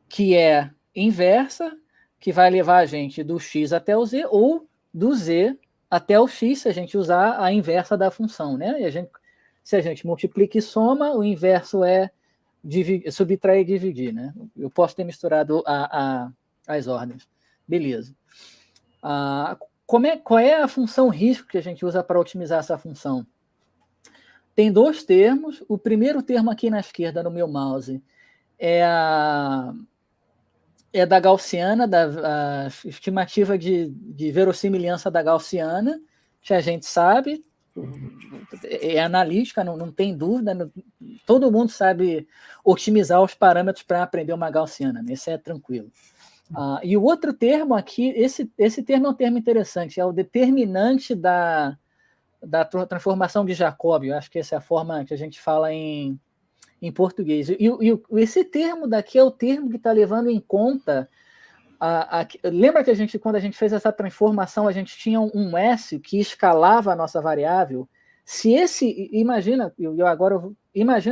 Que é inversa, que vai levar a gente do X até o Z, ou do Z até o X, se a gente usar a inversa da função, né? E se a gente multiplica e soma, o inverso é subtrair e dividir, né? Eu posso ter misturado as ordens. Beleza. Qual é a função risco que a gente usa para otimizar essa função? Tem dois termos. O primeiro termo aqui na esquerda, no meu mouse, é da gaussiana, da estimativa de verossimilhança da gaussiana, que a gente sabe, é analítica, não tem dúvida, todo mundo sabe otimizar os parâmetros para aprender uma gaussiana, né? Isso é tranquilo. E o outro termo aqui, esse termo é um termo interessante, é o determinante da transformação de Jacob. Eu acho que essa é a forma que a gente fala em português. E esse termo daqui é o termo que está levando em conta. Lembra que quando a gente fez essa transformação, a gente tinha um S que escalava a nossa variável? Imagina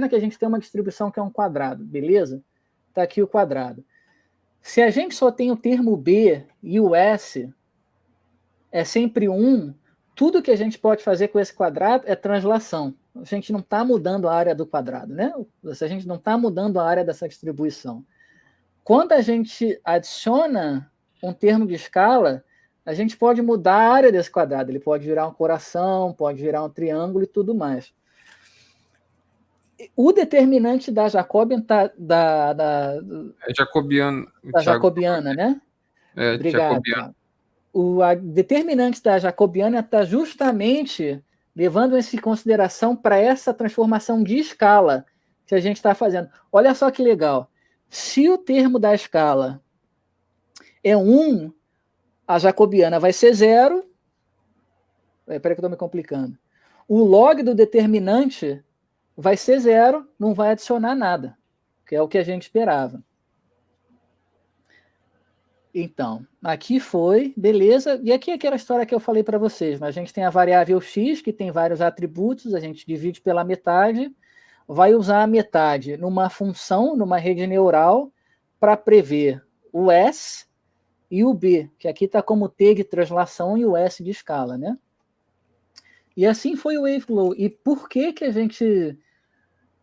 que a gente tem uma distribuição que é um quadrado, beleza? Está aqui o quadrado. Se a gente só tem o termo B e o S é sempre 1, tudo que a gente pode fazer com esse quadrado é translação. A gente não está mudando a área do quadrado, né? A gente não está mudando a área dessa distribuição. Quando a gente adiciona um termo de escala, a gente pode mudar a área desse quadrado. Ele pode virar um coração, pode virar um triângulo e tudo mais. O determinante da Jacobian É jacobiano. Da jacobiana, né? É, obrigado. jacobiano. A determinante da jacobiana está justamente levando isso em consideração para essa transformação de escala que a gente está fazendo. Olha só que legal. Se o termo da escala é 1, a jacobiana vai ser 0. Espera que eu estou me complicando. O log do determinante vai ser 0, não vai adicionar nada, que é o que a gente esperava. Então, aqui foi, beleza. E aqui é aquela história que eu falei para vocês. A gente tem a variável x, que tem vários atributos, a gente divide pela metade, vai usar a metade numa função, numa rede neural, para prever o S e o B, que aqui está como T de translação e o S de escala, né? E assim foi o WaveGlow. E por que a gente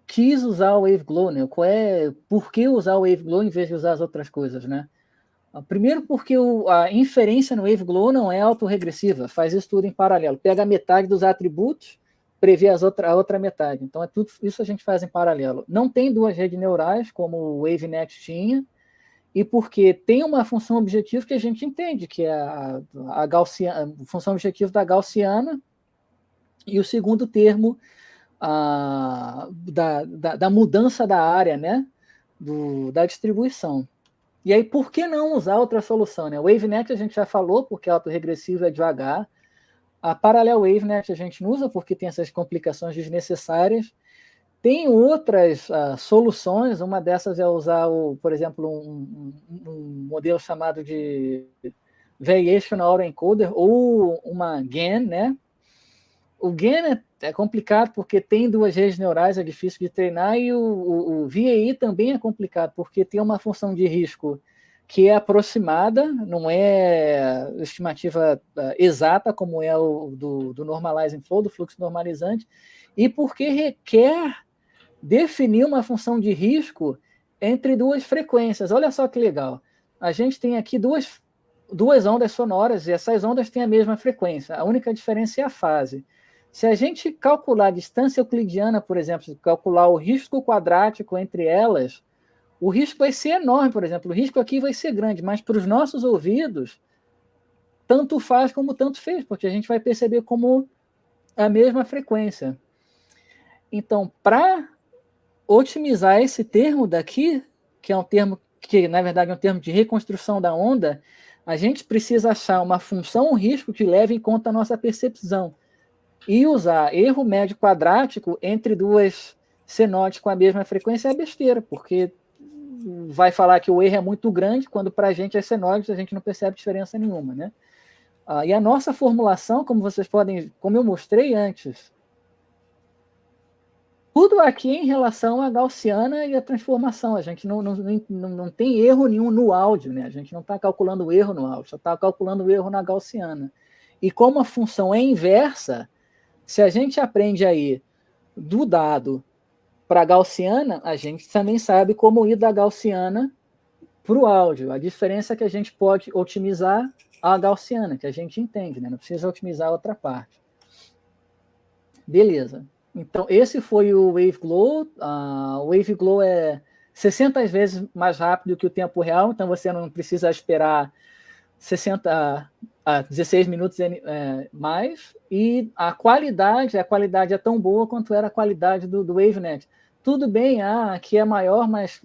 quis usar o WaveGlow, né? Por que usar o WaveGlow em vez de usar as outras coisas, né? Primeiro porque a inferência no WaveGlow não é autorregressiva, faz isso tudo em paralelo. Pega a metade dos atributos, prevê a outra metade. Então, tudo isso a gente faz em paralelo. Não tem duas redes neurais, como o WaveNet tinha, e porque tem uma função objetivo que a gente entende, que é a função objetivo da gaussiana, e o segundo termo da mudança da área, né, da distribuição. E aí, por que não usar outra solução? Né? O WaveNet a gente já falou, porque é autorregressivo, é devagar. A Parallel WaveNet a gente não usa porque tem essas complicações desnecessárias. Tem outras soluções, uma dessas é usar, por exemplo, um modelo chamado de Variational Autoencoder, ou uma GAN, né? O GAN é complicado porque tem duas redes neurais, é difícil de treinar, e o VAE também é complicado, porque tem uma função de risco que é aproximada, não é estimativa exata, como é o do Normalizing Flow, do fluxo normalizante, e porque requer definir uma função de risco entre duas frequências. Olha só que legal. A gente tem aqui duas ondas sonoras, e essas ondas têm a mesma frequência. A única diferença é a fase. Se a gente calcular a distância euclidiana, por exemplo, calcular o risco quadrático entre elas, o risco vai ser enorme, por exemplo. O risco aqui vai ser grande, mas para os nossos ouvidos, tanto faz como tanto fez, porque a gente vai perceber como a mesma frequência. Então, para otimizar esse termo daqui, que é um termo que, na verdade, é um termo de reconstrução da onda, A gente precisa achar uma função, um risco que leve em conta a nossa percepção. E usar erro médio quadrático entre duas senoides com a mesma frequência é besteira, porque vai falar que o erro é muito grande, quando para a gente as senoides a gente não percebe diferença nenhuma, né? E a nossa formulação, como vocês podem, como eu mostrei antes, tudo aqui em relação à gaussiana e à transformação. A gente não tem erro nenhum no áudio, né? A gente não está calculando o erro no áudio, só está calculando o erro na gaussiana. E como a função é inversa, se a gente aprende aí do dado para a gaussiana, a gente também sabe como ir da gaussiana para o áudio. A diferença é que a gente pode otimizar a gaussiana, que a gente entende, né? Não precisa otimizar a outra parte. Beleza. Então, esse foi o WaveGlow. O WaveGlow é 60 vezes mais rápido que o tempo real, então você não precisa esperar 16 minutos mais. E a qualidade é tão boa quanto era a qualidade do WaveNet. Tudo bem, aqui é maior, mas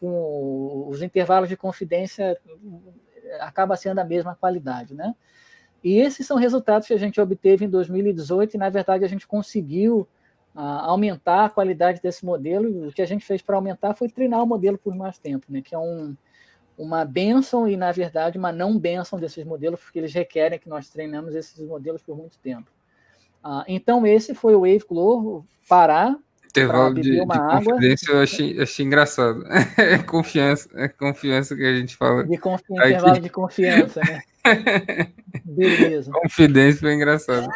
com os intervalos de confidência acaba sendo a mesma qualidade, né? E esses são resultados que a gente obteve em 2018 e, na verdade, a gente conseguiu aumentar a qualidade desse modelo. E o que a gente fez para aumentar foi treinar o modelo por mais tempo, né? Que é uma bênção e, na verdade, uma não bênção desses modelos, porque eles requerem que nós treinamos esses modelos por muito tempo. Então, esse foi o WaveGlow. Parar para beber uma água. Confidência eu achei engraçado. É confiança que a gente fala. Intervalo de confiança, né? Beleza. Confidência foi engraçado.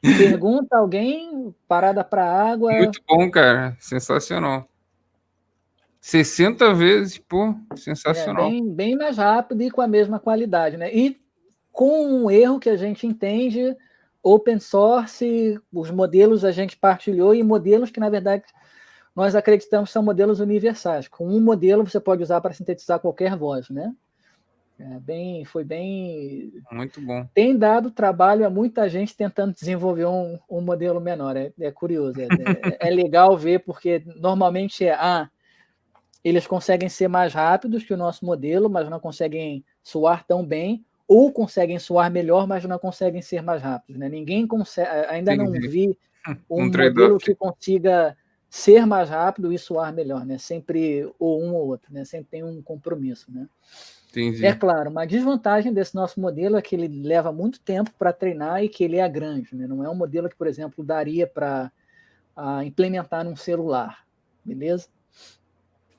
Pergunta alguém, parada para água. Muito bom, cara. Sensacional. 60 vezes, pô, sensacional. Bem mais rápido e com a mesma qualidade, né? E com um erro que a gente entende, open source, os modelos a gente partilhou e modelos que, na verdade, nós acreditamos que são modelos universais. Com um modelo você pode usar para sintetizar qualquer voz, né? Foi bem... Muito bom. Tem dado trabalho a muita gente tentando desenvolver um modelo menor. É curioso. É legal ver, porque normalmente eles conseguem ser mais rápidos que o nosso modelo, mas não conseguem soar tão bem, ou conseguem soar melhor, mas não conseguem ser mais rápidos, né? Ninguém consegue, ainda não vi um modelo que consiga ser mais rápido e soar melhor, né? Sempre ou um ou outro, né? Sempre tem um compromisso, né? Entendi. É claro, uma desvantagem desse nosso modelo é que ele leva muito tempo para treinar e que ele é grande, né? Não é um modelo que, por exemplo, daria para implementar num celular, beleza?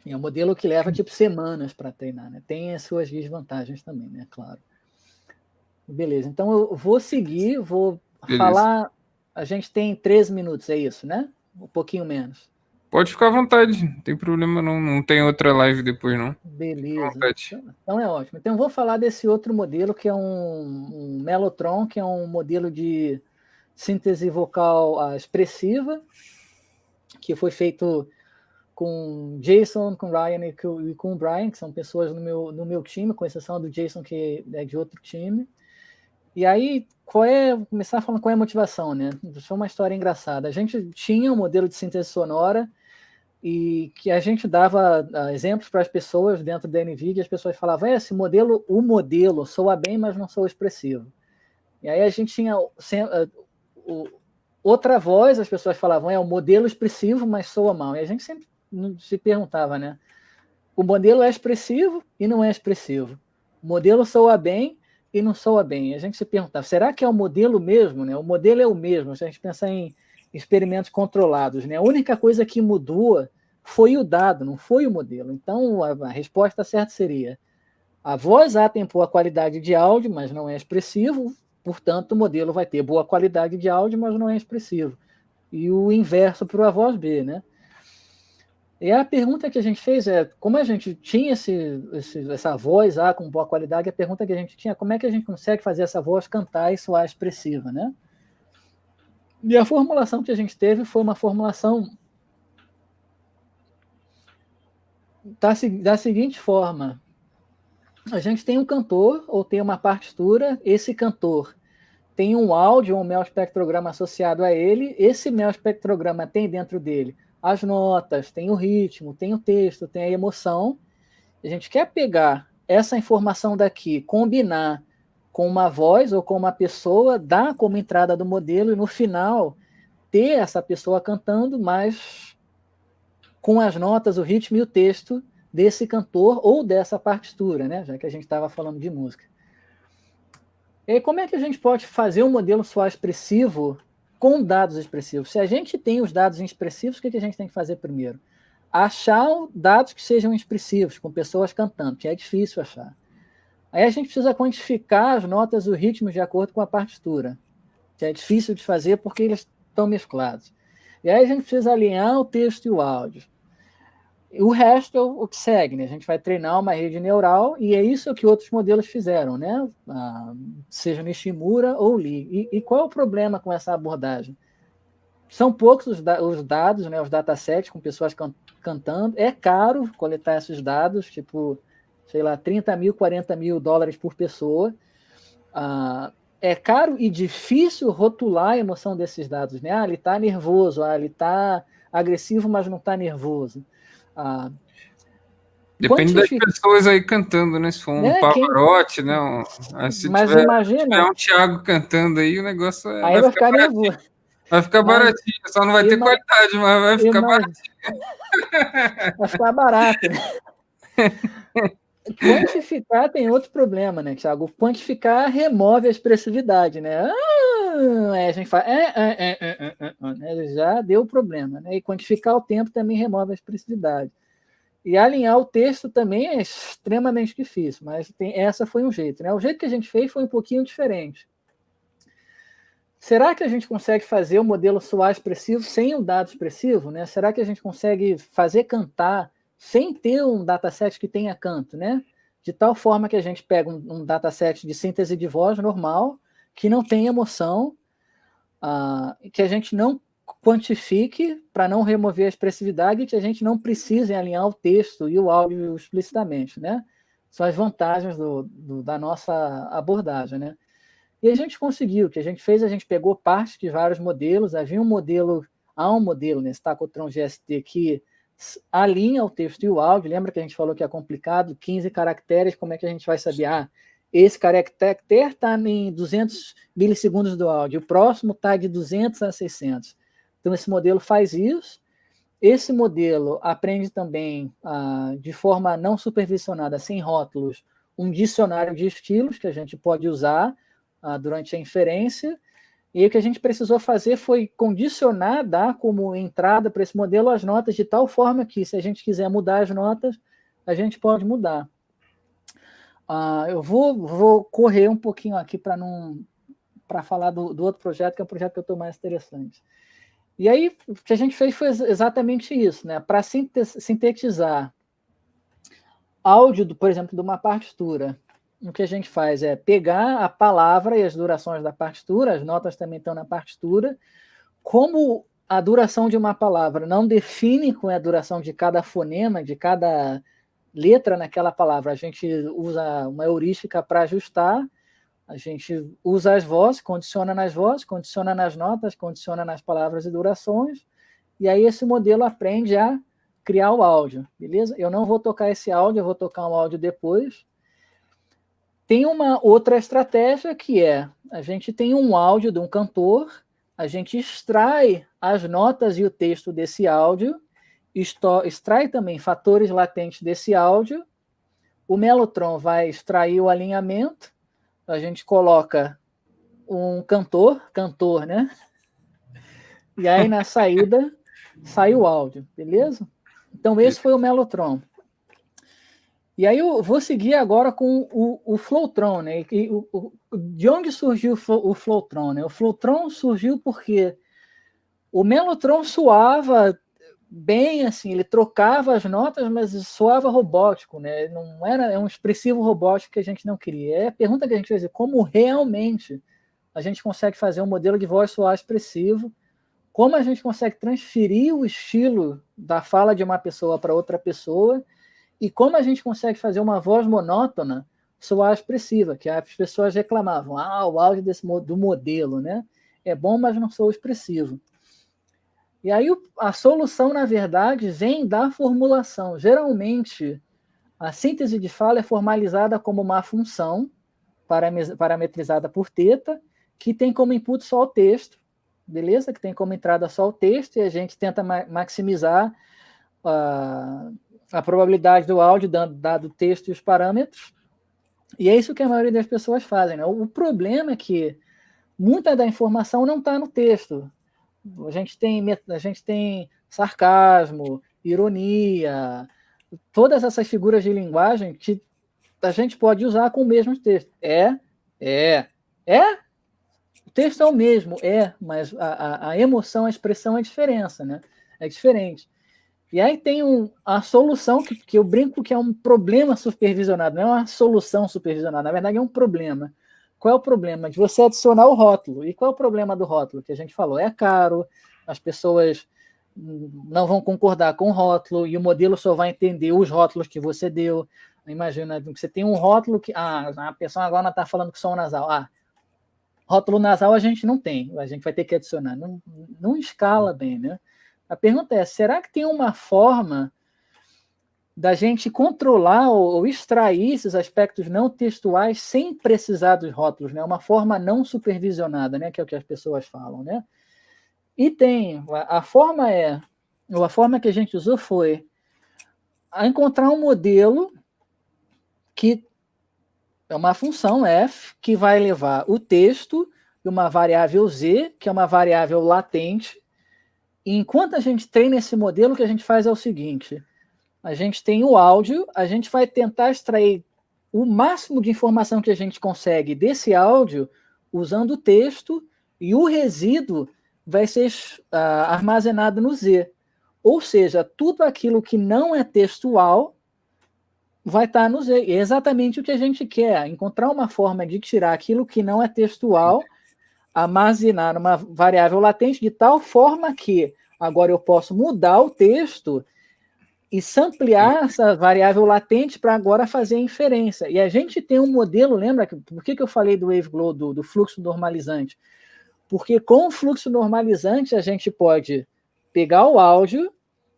É um modelo que leva tipo semanas para treinar, né? Tem as suas desvantagens também, né? Claro. Beleza, então eu vou seguir, falar. A gente tem 13 minutos, é isso, né? Um pouquinho menos. Pode ficar à vontade, não tem problema não. Não tem outra live depois, não. Beleza. Então é ótimo. Então eu vou falar desse outro modelo, que é um Mellotron, que é um modelo de síntese vocal expressiva, que foi feito com Jason, com Ryan e com o Brian, que são pessoas no meu time, com exceção do Jason, que é de outro time. E aí, vou começar falando qual é a motivação, né? Foi uma história engraçada. A gente tinha um modelo de síntese sonora e que a gente dava exemplos para as pessoas dentro da NVIDIA, as pessoas falavam, o modelo soa bem, mas não soa expressivo. E aí a gente tinha outra voz, as pessoas falavam, o modelo expressivo, mas soa mal. E a gente sempre se perguntava, né? O modelo é expressivo e não é expressivo. O modelo soa bem e não soa bem. E a gente se perguntava, será que é o modelo mesmo, né? O modelo é o mesmo, se a gente pensar em experimentos controlados, né? A única coisa que mudou foi o dado, não foi o modelo. Então, a resposta certa seria, a voz A tem boa qualidade de áudio, mas não é expressivo, portanto, o modelo vai ter boa qualidade de áudio, mas não é expressivo. E o inverso para a voz B, né? E a pergunta que a gente fez como a gente tinha essa voz com boa qualidade, a pergunta que a gente tinha, como é que a gente consegue fazer essa voz cantar e soar expressiva, né? E a formulação que a gente teve foi uma formulação da seguinte forma. A gente tem um cantor, ou tem uma partitura, esse cantor tem um áudio, um mel-espectrograma associado a ele, esse mel-espectrograma tem dentro dele as notas, tem o ritmo, tem o texto, tem a emoção. A gente quer pegar essa informação daqui combinar com uma voz ou com uma pessoa, dar como entrada do modelo e no final ter essa pessoa cantando, mas com as notas, o ritmo e o texto desse cantor ou dessa partitura, né? Já que a gente estava falando de música. E como é que a gente pode fazer um modelo soar expressivo com dados expressivos? Se a gente tem os dados expressivos, o que a gente tem que fazer primeiro? Achar dados que sejam expressivos, com pessoas cantando, que é difícil achar. Aí a gente precisa quantificar as notas e o ritmo de acordo com a partitura, que é difícil de fazer porque eles estão mesclados. E aí a gente precisa alinhar o texto e o áudio. O resto é o que segue, né? A gente vai treinar uma rede neural e é isso que outros modelos fizeram, né? Seja Nishimura ou Lee. E qual é o problema com essa abordagem? São poucos os dados, né? Os datasets com pessoas cantando. É caro coletar esses dados, tipo, sei lá, 30 mil, 40 mil dólares por pessoa. É caro e difícil rotular a emoção desses dados, né? Ele está nervoso, ele está agressivo, mas não está nervoso. Depende das pessoas aí cantando, né? Se for um Pavarotti, né? Se mas tiver imagina, um Thiago cantando aí, o negócio aí vai ficar nervoso. Vai ficar baratinho, só não vai ter qualidade, mas vai ficar baratinho. Vai ficar barato, né? Quantificar tem outro problema, né, Thiago? Quantificar remove a expressividade, né? A gente fala, já deu problema, né? E quantificar o tempo também remove a expressividade. E alinhar o texto também é extremamente difícil, mas essa foi um jeito, né? O jeito que a gente fez foi um pouquinho diferente. Será que a gente consegue fazer o modelo soar expressivo sem um dado expressivo, né? Será que a gente consegue fazer cantar sem ter um dataset que tenha canto, né? De tal forma que a gente pega um dataset de síntese de voz normal, que não tem emoção, que a gente não quantifique para não remover a expressividade e que a gente não precise alinhar o texto e o áudio explicitamente, né? São as vantagens da nossa abordagem, né? E a gente conseguiu. O que a gente fez, a gente pegou parte de vários modelos. Há um modelo, nesse Tacotron GST, que alinha o texto e o áudio. Lembra que a gente falou que é complicado? 15 caracteres, como é que a gente vai saber? Esse caractere está em 200 milissegundos do áudio, o próximo está de 200 a 600. Então, esse modelo faz isso. Esse modelo aprende também, de forma não supervisionada, sem rótulos, um dicionário de estilos que a gente pode usar durante a inferência. E o que a gente precisou fazer foi condicionar, dar como entrada para esse modelo as notas de tal forma que, se a gente quiser mudar as notas, a gente pode mudar. Eu vou correr um pouquinho aqui para falar do outro projeto, que é um projeto que eu estou mais interessante. E aí, o que a gente fez foi exatamente isso, né? Para sintetizar áudio, por exemplo, de uma partitura, o que a gente faz é pegar a palavra e as durações da partitura, as notas também estão na partitura. Como a duração de uma palavra não define qual é a duração de cada fonema, de cada letra naquela palavra, a gente usa uma heurística para ajustar, a gente usa as vozes, condiciona nas notas, condiciona nas palavras e durações, e aí esse modelo aprende a criar o áudio, beleza? Eu não vou tocar esse áudio, eu vou tocar um áudio depois. Tem uma outra estratégia que a gente tem um áudio de um cantor, a gente extrai as notas e o texto desse áudio, extrai também fatores latentes desse áudio, o Mellotron vai extrair o alinhamento, a gente coloca um cantor, né? E aí na saída sai o áudio, beleza? Então esse foi o Mellotron. E aí eu vou seguir agora com o Flowtron, né? De onde surgiu o Flowtron, né? O Flowtron surgiu porque o Mellotron soava bem, assim, ele trocava as notas, mas soava robótico, né? Não era um expressivo robótico que a gente não queria. A pergunta que a gente fez é como realmente a gente consegue fazer um modelo de voz soar expressivo, como a gente consegue transferir o estilo da fala de uma pessoa para outra pessoa, e como a gente consegue fazer uma voz monótona soar expressiva, que as pessoas reclamavam, o áudio do modelo, né? É bom, mas não soa expressivo. E aí a solução, na verdade, vem da formulação. Geralmente, A síntese de fala é formalizada como uma função parametrizada por θ, que tem como input só o texto, beleza? Que tem como entrada só o texto, e a gente tenta maximizar a probabilidade do áudio, dado o texto e os parâmetros, e é isso que a maioria das pessoas fazem, né? O problema é que muita da informação não está no texto. A gente tem sarcasmo, ironia, todas essas figuras de linguagem que a gente pode usar com o mesmo texto. O texto é o mesmo, mas a emoção, a expressão é diferença, né? É diferente. E aí tem a solução que eu brinco que é um problema supervisionado, não é uma solução supervisionada, na verdade é um problema. Qual é o problema? De você adicionar o rótulo. E qual é o problema do rótulo? Que a gente falou, é caro, as pessoas não vão concordar com o rótulo, e o modelo só vai entender os rótulos que você deu. Imagina que você tem um rótulo que a pessoa agora está falando que som nasal. Rótulo nasal a gente não tem, a gente vai ter que adicionar. Não escala bem, né? A pergunta é, será que tem uma forma da gente controlar ou extrair esses aspectos não textuais sem precisar dos rótulos, né? Uma forma não supervisionada, né? Que é o que as pessoas falam, né? E tem, a forma que a gente usou foi encontrar um modelo que é uma função f que vai levar o texto e uma variável z, que é uma variável latente. E enquanto a gente treina esse modelo, o que a gente faz é o seguinte: a gente tem o áudio, a gente vai tentar extrair o máximo de informação que a gente consegue desse áudio usando o texto, e o resíduo vai ser armazenado no Z. Ou seja, tudo aquilo que não é textual vai estar no Z. E é exatamente o que a gente quer, encontrar uma forma de tirar aquilo que não é textual, armazenar numa variável latente, de tal forma que agora eu posso mudar o texto e samplear essa variável latente para agora fazer a inferência. E a gente tem um modelo, lembra? Por que eu falei do WaveGlow, do fluxo normalizante? Porque com o fluxo normalizante a gente pode pegar o áudio,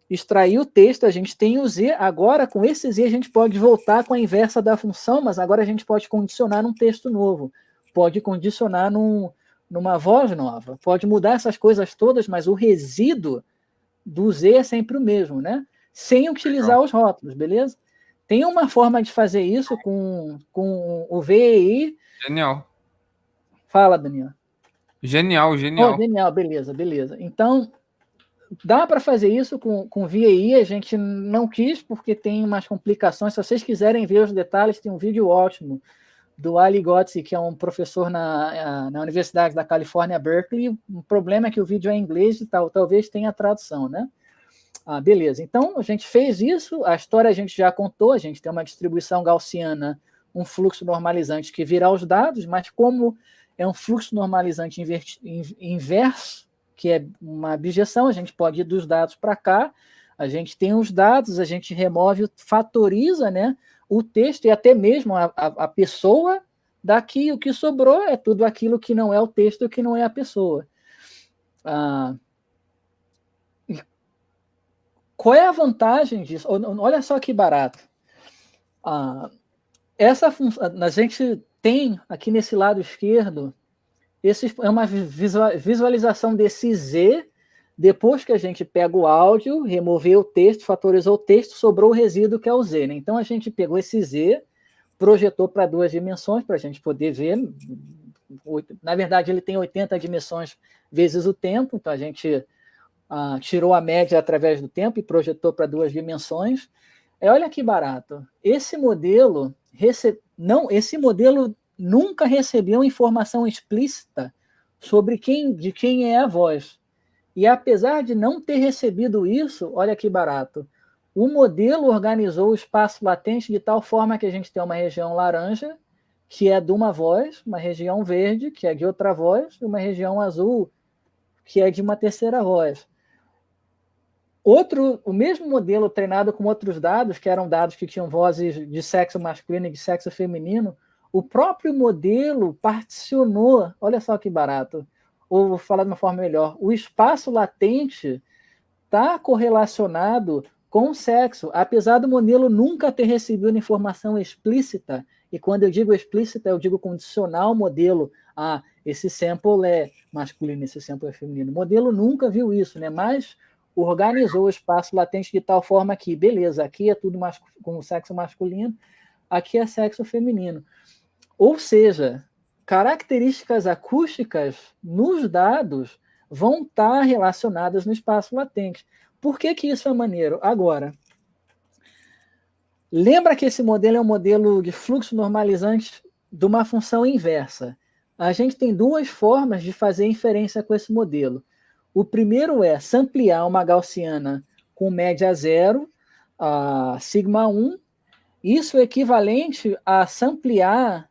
extrair o texto, a gente tem o Z, agora com esse Z a gente pode voltar com a inversa da função, mas agora a gente pode condicionar num texto novo, pode condicionar numa voz nova, pode mudar essas coisas todas, mas o resíduo do Z é sempre o mesmo, né? Sem utilizar os rótulos, beleza? Tem uma forma de fazer isso com o VEI. Genial. Fala, Daniel. Genial. Oh, genial, beleza. Então, dá para fazer isso com VEI, a gente não quis porque tem umas complicações. Se vocês quiserem ver os detalhes, tem um vídeo ótimo do Ali Gotzi, que é um professor na Universidade da Califórnia, Berkeley. O problema é que o vídeo é em inglês e talvez tenha tradução, né? Beleza. Então, a gente fez isso, a história a gente já contou, a gente tem uma distribuição gaussiana, um fluxo normalizante que vira os dados, mas como é um fluxo normalizante inverso, que é uma abjeção, a gente pode ir dos dados para cá, a gente tem os dados, a gente remove, fatoriza, né, o texto e até mesmo a pessoa, daqui o que sobrou é tudo aquilo que não é o texto, que não é a pessoa. Qual é a vantagem disso? Olha só que barato. Essa função, a gente tem aqui nesse lado esquerdo, é uma visualização desse Z, depois que a gente pega o áudio, removeu o texto, fatorizou o texto, sobrou o resíduo que é o Z, né? Então a gente pegou esse Z, projetou para 2 dimensões, para a gente poder ver. Na verdade, ele tem 80 dimensões vezes o tempo, então a gente tirou a média através do tempo e projetou para 2 dimensões. Olha que barato. Esse modelo nunca recebeu informação explícita sobre de quem é a voz. E apesar de não ter recebido isso, olha que barato. O modelo organizou o espaço latente de tal forma que a gente tem uma região laranja, que é de uma voz, uma região verde, que é de outra voz, e uma região azul, que é de uma terceira voz. O mesmo modelo treinado com outros dados, que eram dados que tinham vozes de sexo masculino e de sexo feminino, o próprio modelo particionou, olha só que barato, ou vou falar de uma forma melhor, o espaço latente está correlacionado com sexo, apesar do modelo nunca ter recebido informação explícita, e quando eu digo explícita, eu digo condicional modelo, esse sample é masculino, esse sample é feminino. O modelo nunca viu isso, né? Mas organizou o espaço latente de tal forma que, beleza, aqui é tudo com sexo masculino, aqui é sexo feminino. Ou seja, características acústicas nos dados vão estar relacionadas no espaço latente. Por que isso é maneiro? Agora, lembra que esse modelo é um modelo de fluxo normalizante de uma função inversa. A gente tem duas formas de fazer inferência com esse modelo. O primeiro é samplear uma gaussiana com média zero, a sigma 1. Isso é equivalente a samplear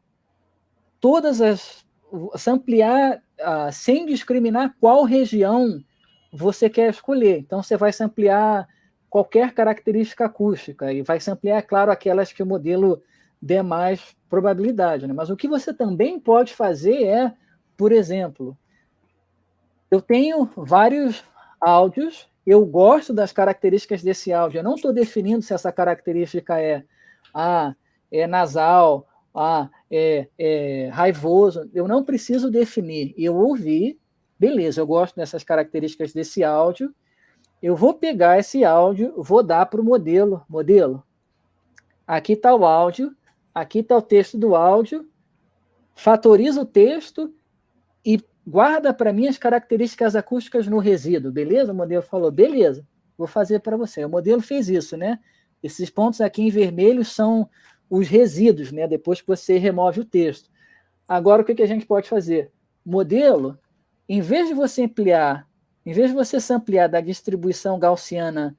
sem discriminar qual região você quer escolher. Então, você vai samplear qualquer característica acústica e vai samplear, claro, aquelas que o modelo der mais probabilidade. Né? Mas o que você também pode fazer é, por exemplo, eu tenho vários áudios, eu gosto das características desse áudio, eu não estou definindo se essa característica é nasal, é raivoso, eu não preciso definir. Eu ouvi, beleza, eu gosto dessas características desse áudio, eu vou pegar esse áudio, vou dar para o modelo. Modelo, aqui está o áudio, aqui está o texto do áudio, fatoriza o texto e guarda para mim as características acústicas no resíduo, beleza? O modelo falou, beleza, vou fazer para você. O modelo fez isso, né? Esses pontos aqui em vermelho são os resíduos, né? Depois que você remove o texto. Agora, o que a gente pode fazer? Modelo, em vez de você samplear da distribuição gaussiana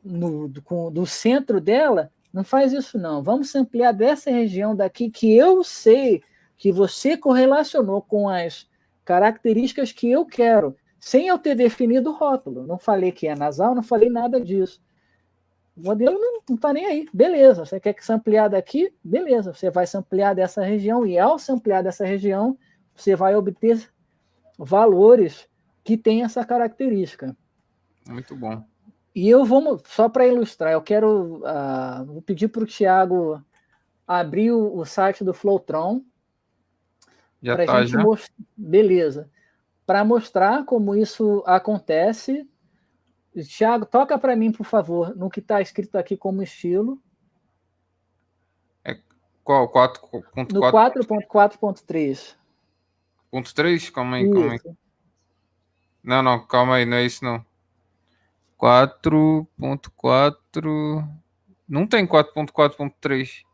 do centro dela, não faz isso não. Vamos samplear dessa região daqui que eu sei que você correlacionou com as características que eu quero, sem eu ter definido o rótulo. Não falei que é nasal, não falei nada disso. O modelo não está nem aí. Beleza, você quer que samplear daqui? Beleza, você vai samplear dessa região e ao samplear dessa região, você vai obter valores que têm essa característica. Muito bom. E eu vou, só para ilustrar, eu quero vou pedir para o Thiago abrir o site do Flowtron. Já está, já? Beleza. Para mostrar como isso acontece, Thiago, toca para mim, por favor, no que está escrito aqui como estilo. Qual? 4.4? No 4.4.3. 4.3? Calma aí. Não, calma aí, não é isso não. 4.4... Não tem 4.4.3.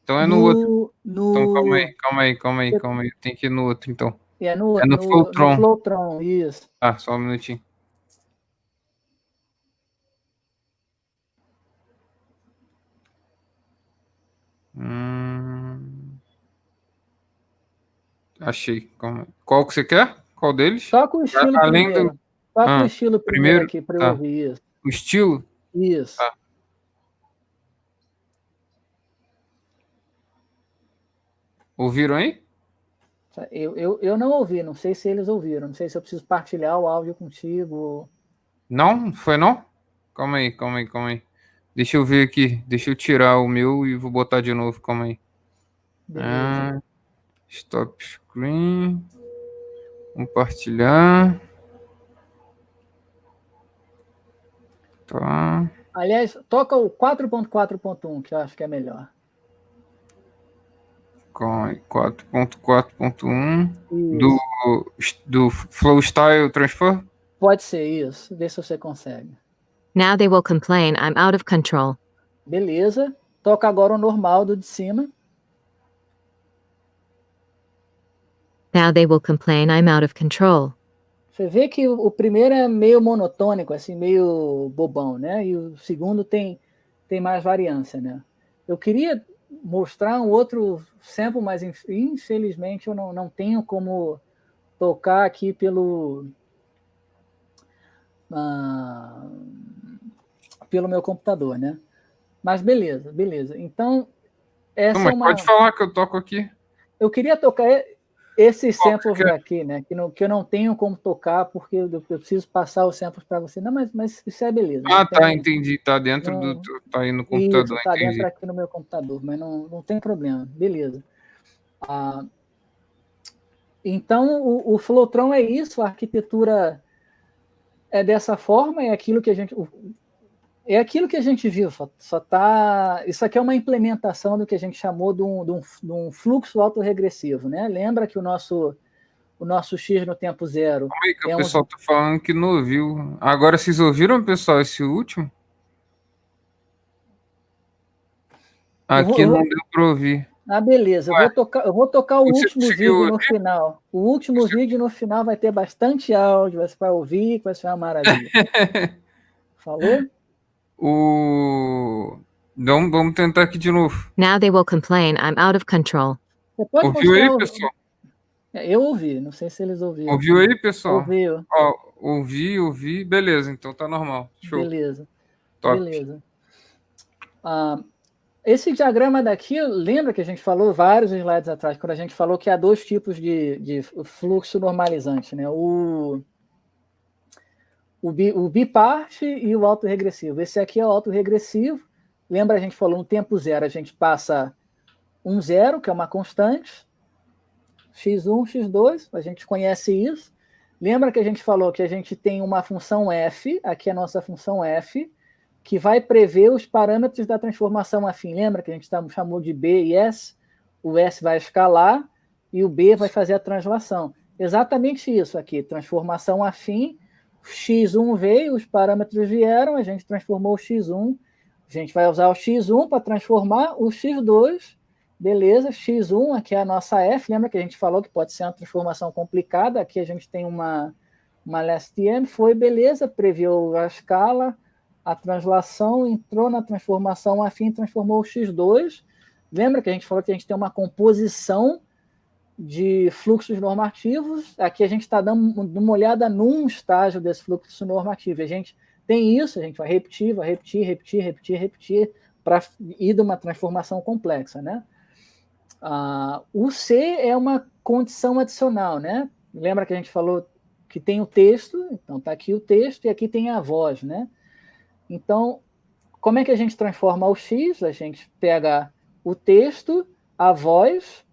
Então é no outro. Então calma aí. Tem que ir no outro, então. É no Flowtron. No Flowtron, isso. Só um minutinho. Achei. Qual que você quer? Qual deles? Toca o estilo primeiro. Toca o estilo primeiro aqui para eu ouvir isso. O estilo? Isso. Tá. Ouviram aí? Eu não ouvi, não sei se eles ouviram. Não sei se eu preciso partilhar o áudio contigo. Não? Foi não? Calma aí. Deixa eu ver aqui. Deixa eu tirar o meu e vou botar de novo. Calma aí. Beleza. Stop screen. Compartilhar. Tá. Aliás, toca o 4.4.1, que eu acho que é melhor. 4.4.1 do Flow Style Transfer? Pode ser isso. Vê se você consegue. Now they will complain I'm out of control. Beleza. Toca agora o normal do de cima. Now they will complain I'm out of control. Você vê que o primeiro é meio monotônico, assim, meio bobão, né? E o segundo tem mais variância, né? Eu queria mostrar um outro sample, mas infelizmente eu não tenho como tocar aqui pelo meu computador, né? Mas beleza. Então, essa mas pode falar que eu toco aqui. Eu queria tocar... esses samples daqui, né? Que eu não tenho como tocar, porque eu preciso passar os samples para você. Não, mas isso é beleza. Ah, tá, entendi. Tá dentro não, tá aí no computador, isso, tá entendi. dentro aqui no meu computador, mas não tem problema. Beleza. Então, o Flowtron é isso, a arquitetura é dessa forma, é aquilo que a gente viu, só tá. Isso aqui é uma implementação do que a gente chamou de um fluxo autorregressivo, né? Lembra que o nosso X no tempo zero. Como é que o pessoal tá falando que não ouviu? Agora vocês ouviram, pessoal, esse último? Aqui não deu para ouvir. Ah, beleza. Eu vou tocar o último vídeo no final. O último vídeo no final vai ter bastante áudio, você vai ouvir, vai ser uma maravilha. Falou? Vamos tentar aqui de novo. Now they will complain I'm out of control. Você pode Ouviu aí, pessoal? Eu ouvi, não sei se eles ouviram. Ouviu aí, pessoal? Ouviu. Ó, ouvi. Beleza, então tá normal. Show. Beleza. Top. Beleza. Esse diagrama daqui, lembra que a gente falou vários slides atrás, quando a gente falou que há dois tipos de fluxo normalizante, né? O bipart e o autorregressivo. Esse aqui é o autorregressivo. Lembra, a gente falou no tempo zero, a gente passa um zero, que é uma constante, x1, x2, a gente conhece isso. Lembra que a gente falou que a gente tem uma função f, aqui é a nossa função f, que vai prever os parâmetros da transformação afim. Lembra que a gente chamou de B e S? O S vai escalar e o B vai fazer a translação. Exatamente isso aqui, transformação afim, x1 veio, os parâmetros vieram, a gente transformou o x1, a gente vai usar o x1 para transformar o x2, beleza, x1, aqui é a nossa f, lembra que a gente falou que pode ser uma transformação complicada, aqui a gente tem uma LSTM, foi beleza, previu a escala, a translação, entrou na transformação afim, transformou o x2. Lembra que a gente falou que a gente tem uma composição de fluxos normativos? Aqui a gente está dando uma olhada num estágio desse fluxo normativo. A gente tem isso, a gente vai repetir para ir de uma transformação complexa, né? O C é uma condição adicional, né? Lembra que a gente falou que tem o texto, então está aqui o texto e aqui tem a voz, né? Então, como é que a gente transforma o X? A gente pega o texto, a voz,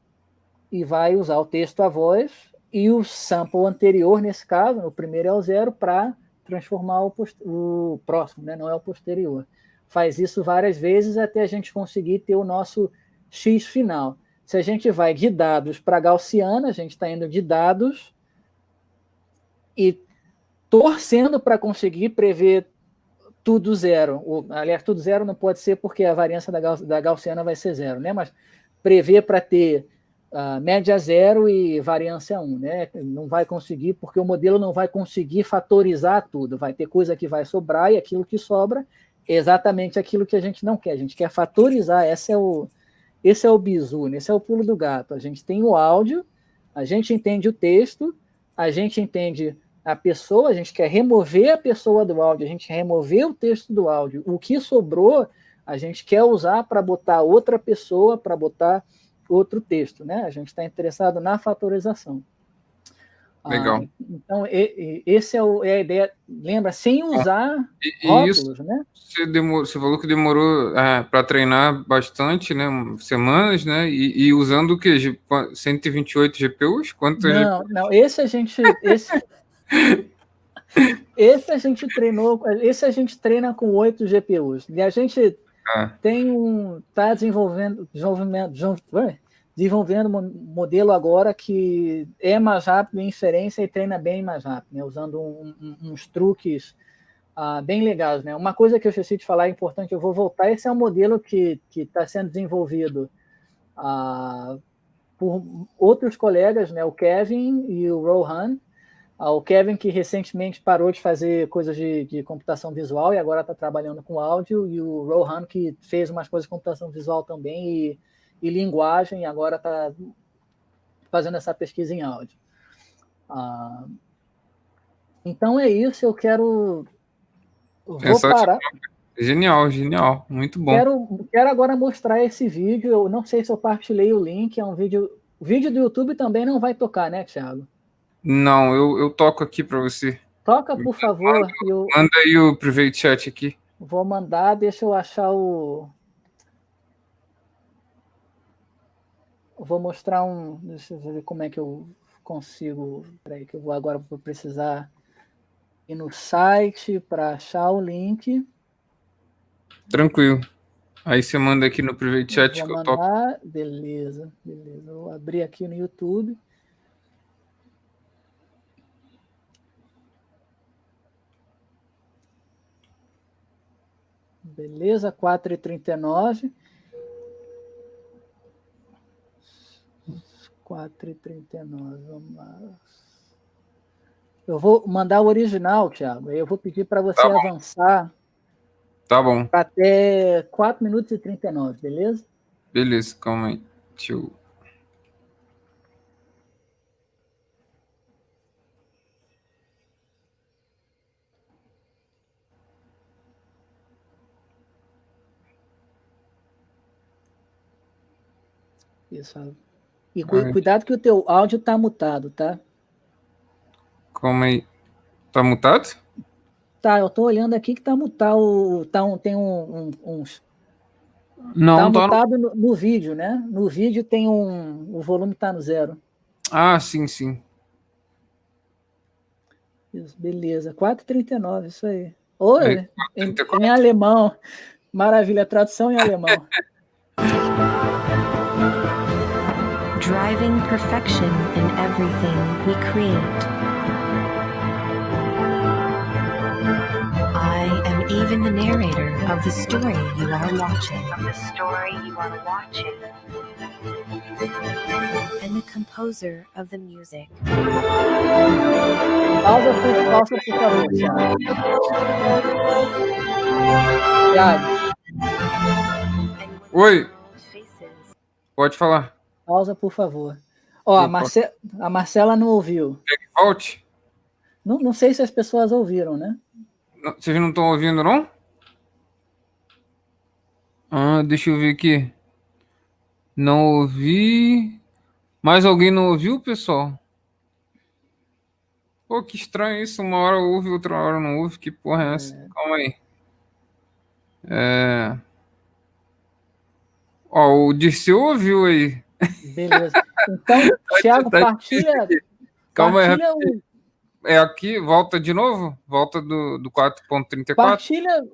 e vai usar o texto, a voz, e o sample anterior, nesse caso, o primeiro é o zero, para transformar o próximo, né? Não é o posterior. Faz isso várias vezes até a gente conseguir ter o nosso X final. Se a gente vai de dados para gaussiana, a gente está indo de dados e torcendo para conseguir prever tudo zero. Aliás, tudo zero não pode ser porque a variância da gaussiana vai ser zero, né? Mas prever para ter média zero e variância 1, né? Não vai conseguir, porque o modelo não vai conseguir fatorizar tudo. Vai ter coisa que vai sobrar e aquilo que sobra é exatamente aquilo que a gente não quer. A gente quer fatorizar. Esse é o bizu, esse é o pulo do gato. A gente tem o áudio, a gente entende o texto, a gente entende a pessoa, a gente quer remover a pessoa do áudio, a gente quer remover o texto do áudio. O que sobrou, a gente quer usar para botar outra pessoa, para botar outro texto, né? A gente está interessado na fatorização. Legal. Então, esse é a ideia. Lembra, sem usar rótulos, né? Você falou que demorou para treinar bastante, né? Semanas, né? E usando o quê? 128 GPUs? Quantas? Não. Esse a gente treinou. Esse a gente treina com 8 GPUs. E a gente está desenvolvendo um modelo agora que é mais rápido em inferência e treina bem mais rápido, né? Usando uns truques bem legais, né? Uma coisa que eu esqueci de falar é importante, eu vou voltar. Esse é um modelo que está sendo desenvolvido por outros colegas, né? O Kevin e o Rohan. O Kevin, que recentemente parou de fazer coisas de computação visual e agora está trabalhando com áudio, e o Rohan, que fez umas coisas de computação visual também e linguagem, e agora está fazendo essa pesquisa em áudio. Então é isso, eu quero... Vou parar. Genial, muito bom. Quero agora mostrar esse vídeo, eu não sei se eu partilhei o link, é um vídeo O vídeo do YouTube também não vai tocar, né, Thiago? Não, eu toco aqui para você. Toca, por favor. Manda aí o private chat aqui. Vou mandar, deixa eu achar o... Vou mostrar um... Deixa eu ver como é que eu consigo... Peraí, que agora vou precisar ir no site para achar o link. Tranquilo. Aí você manda aqui no private chat que eu toco. Beleza. Vou abrir aqui no YouTube. Beleza, 4h39. 4h39, vamos lá. Eu vou mandar o original, Thiago. Aí eu vou pedir para você avançar. Tá bom. Até 4 minutos e 39, beleza? Beleza, calma aí. Deixa eu... Isso. E cuidado que o teu áudio tá mutado, tá? Calma aí. Tá mutado? Tá, eu tô olhando aqui que tá mutado. Tem uns... Não, tá mutado no vídeo, né? No vídeo tem o volume tá no 0. Ah, sim. Isso, beleza. 4h39, isso aí. Oi, em alemão. Maravilha, tradução em alemão. Driving perfection in everything we create. I am even the narrator of the story you are watching. And the composer of the music. Pausa, por favor, Thiago. Oi. Pode falar. Pausa, por favor. Ó, a Marcela não ouviu. Quer que volte? Não sei se as pessoas ouviram, né? Vocês não estão ouvindo, não? Deixa eu ver aqui. Não ouvi. Mais alguém não ouviu, pessoal? Pô, que estranho isso. Uma hora ouve, outra hora não ouve. Que porra é essa? Calma aí. Ó, o Dirceu ouviu aí. Beleza. Então, Thiago, partilha... Calma aí. É aqui, volta de novo? Volta do 4.34?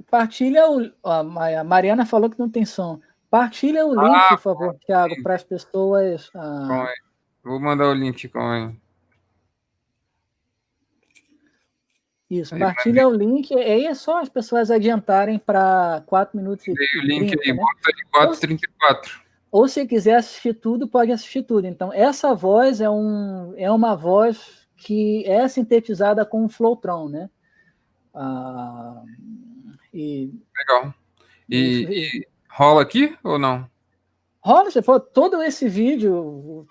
Partilha a Mariana falou que não tem som. Partilha o link, por favor, Thiago, para as pessoas... Calma aí. Vou mandar o link, calma aí. Isso, aí, partilha o link, aí é só as pessoas adiantarem para 4 minutos e 30, o link aí, né? volta de 4.34. Ou se quiser assistir tudo, pode assistir tudo. Então, essa voz é uma voz que é sintetizada com o Flowtron, né? Legal. E rola aqui ou não? Rola, todo esse vídeo,